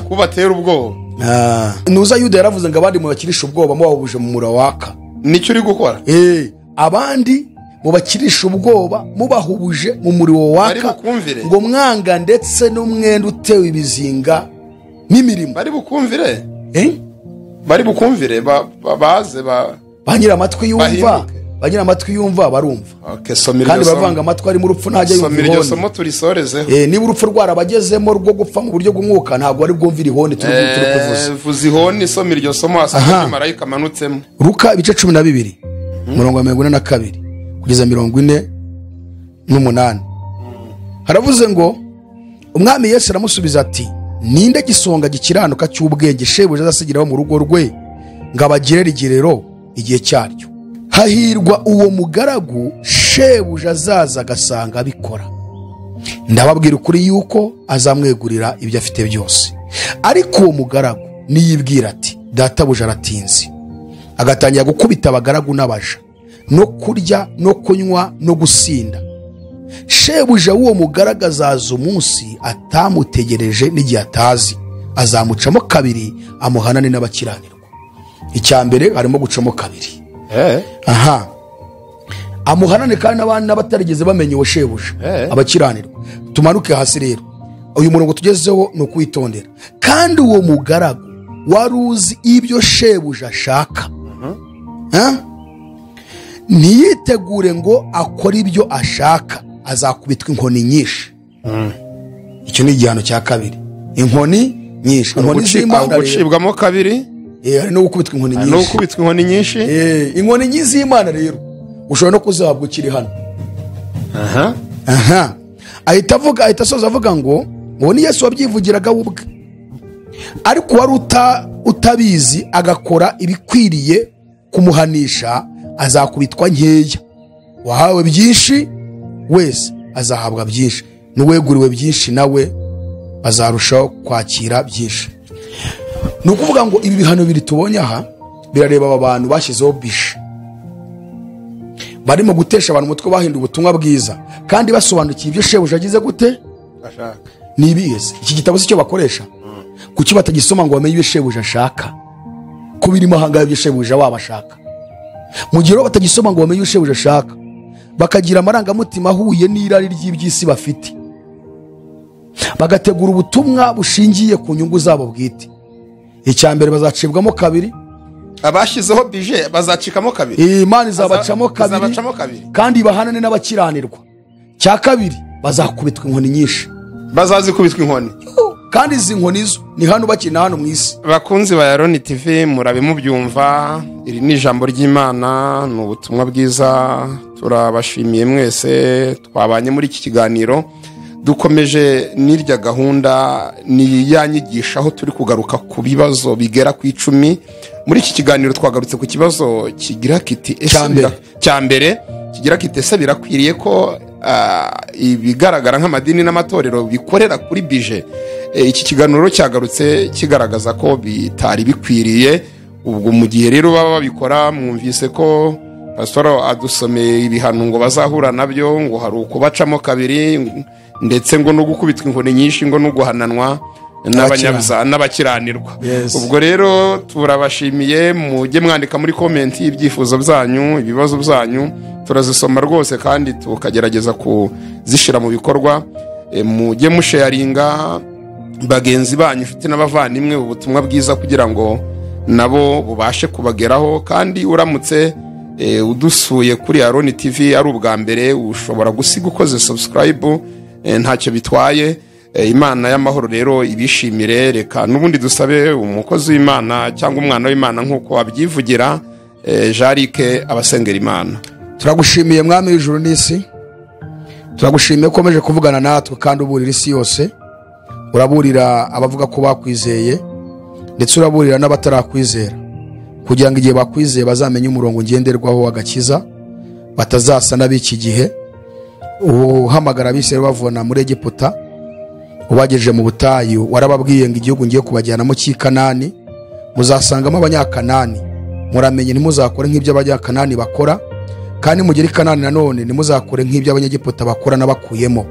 kubatera ubwoba. Nuza Yuda yaravuze ngo abandi mubakirisha ubwoba mubahubuje mu mura waka. Nicyo uri gukora? Abandi mubakirisha ubwoba mubahubuje mu muriro waka, ngo mwanga ndetse n'umwenda utewe ibizinga n'imirimo. Bari bukumvire? Bari bukumvire baze banyira amatwi yumva, banyira amatwi yumva barumva. Kandi bavanga amatwi ari mu rupfu ntajya yumva. Somira iryo somo turisorezeho. Niba urupfu rwarabagezemo rwo gupfa mu buryo bw'umwuka, ntabwo ari bwumvira ihoni turi kuvuza. Vuza ihoni, somira iryo somo asanga marayika manutsemo. Luka 12:42 kugeza 48. Haravuze ngo umwami Yesu aramusubiza ati, ninde gisonga gikiranuka cy'ubwenge shebuja azasigira mu rugo rwe ngo abagirere igerero igihe cyaryo? Hahirwa uwo mugaragu shebuja azaza agasanga abikora. Ndababwira ukuri yuko azamwegurira ibyo afite byose. Ariko uwo mugaragu niyibwira ati, databuja aratinze, agatangira gukubita abagaragu n'abaja, no kurya no kunywa no gusinda, shebuja w'uwo mugaragu azaza umunsi atamutegereje n'igihe atazi, azamucamo kabiri amuhanane n'abakiranirwa. Icya mbere harimo gucamo kabiri. Amuhanane kandi n'abandi n'abatarigeze bamenye uwo shebuja, abakiranirwa. Tumanuke hasi rero, uyu murongo tugezeho ni ukwitondera. Kandi uwo mugaragu wari uzi ibyo shebuja ashaka, ntiyitegure ngo akore ibyo ashaka, azakubitwa inkoni nyinshi. Icyo ni igihano cya kabiri, inkoni nyinshi. Inkoni z'Imana gucibwamo kabiri, hari no gukubitwa inkoni nyinshi. No gukubitwa inkoni nyinshi. Inkoni nyinshi z'Imana rero ushobora no kuzihabwa ukiri hano. Ahita asoza avuga ngo uwo ni Yesu wabyivugiraga ubwe. Ariko wari utabizi agakora ibikwiriye kumuhanisha, azakubitwa nkeya. Wahawe byinshi wese azahabwa byinshi, n'uweguriwe byinshi nawe azarushaho kwakira byinshi. Ni ukuvuga ngo ibi bihano biri tubonye aha birareba aba bantu bashyizeho bishe, barimo gutesha abantu umutwe, bahinduye ubutumwa bwiza kandi basobanukiye ibyo shebuja agize gute ashaka. Ni ibihese. Iki gitabo si cyo bakoresha, kuki batagisoma ngo bamenye ibyo shebuja ashaka, ko birimo ahangaha ibyo shebuja waba ashaka. Mu gihe batagisoma ngo bamenye ibyo shebuja ashaka, bakagira amarangamutima ahuye n'irari ry'iby'isi bafite, bagategura ubutumwa bushingiye ku nyungu zabo bwite, icya mbere bazacibwamo kabiri. Abashyizeho bije bazacikamo kabiri, Imana izabacamo kabiri kandi bahanane n'abakiranirwa. Cya kabiri bazakubitwa inkoni nyinshi, bazazikubitwa inkoni. kandi izi nkoni zo ni hano bakina hano mu isi. Bakunzi ba Yaroni TV, murabe mubyumva, iri ni ijambo ry'Imana, ni ubutumwa bwiza. Turabashimiye mwese twabanye muri iki kiganiro. Dukomeje n'irya gahunda ni yanyigisha aho turi kugaruka ku bibazo bigera ku 10. Muri iki kiganiro twagarutse ku kibazo kigira kiti cyambere kigira kiti ese birakwiriye ko ibigaragara nk'amadini n'amatorero bikorera kuri bije. Iki kiganiro cyagarutse kigaragaza ko bitari bikwiriye. Ubwo mu gihe rero baba babikora, mwumvise ko pastor adusomeye ibihano ngo bazahura nabyo, ngo hari uko bacamo kabiri, ndetse ngo no gukubitwa inkoni nyinshi, ngo no guhananwa n'abanyabyaha n'abakiranirwa. Ubwo rero turabashimiye, mujye mwandika muri comment ibyifuzo byanyu, ibibazo byanyu, turazisoma rwose kandi tukagerageza kuzishira mu bikorwa. Mujye musharinga bagenzi banyu, ufite n'abavandimwe ubutumwa bwiza kugira ngo nabo bubashe kubageraho. Kandi uramutse udusuye kuri Yaroni TV ari ubwa mbere, ushobora gusiga ukoze subscribe, ntacyo bitwaye. Imana y'amahoro rero ibishimire. Reka nubundi dusabe umukozi w'Imana cyangwa umwana w'Imana nk'uko abyivugira, Jarike abasengera Imana. Turagushimiye mwami w'ijuru n'isi, turagushimiye ko ukomeje kuvugana natwe kandi uburira isi yose. Uraburira abavuga ko bakwizeye, ndetse uraburira n'abatarakwizera, kugira ngo igihe bakwizeye bazamenye umurongo ngenderwaho w'agakiza, batazasa n'ab'iki gihe. Uhamagara abisirayeli bavana muri Egiputa ubagejeje mu butayu, warababwiye ngo igihugu ngiye kubajyanamo cy'Ikanani muzasangamo abanyakanani, muramenye ntimuzakore nk'ibyo abanyakanani bakora, kandi mugere i Kanani nanone ntimuzakore nk'ibyo abanyegiputa bakora n'abakuyemo.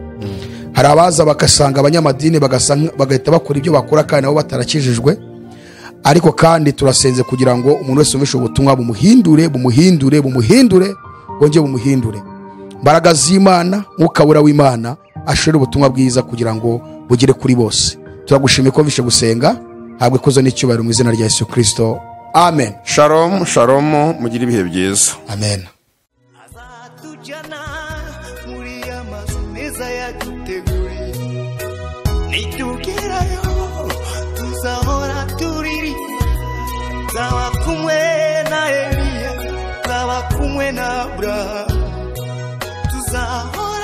Hari abaza bagasanga abanyamadini bagahita bakora ibyo bakora kandi nabo batarakijijwe. Ariko kandi turasenze kugira ngo umuntu wese umvishe ubutumwa bumuhindure bongeye bumuhindure. Mbaraga z'Imana, ukabura w'Imana ashire ubutumwa bwiza kugira ngo bugire kuri bose. Turagushimiye ko mvishe gusenga, habwe ikoze n'icyubahiro mu izina rya Yesu Kristo. Amen. Shalom, shalom, mugire ibihe byiza. Amen. Azatujyana muri amazu meza yaduteguriye, nitugerayo tuzahora turiri, zaba kumwe na Eliya, zaba kumwe na Abrahamu, tuzahora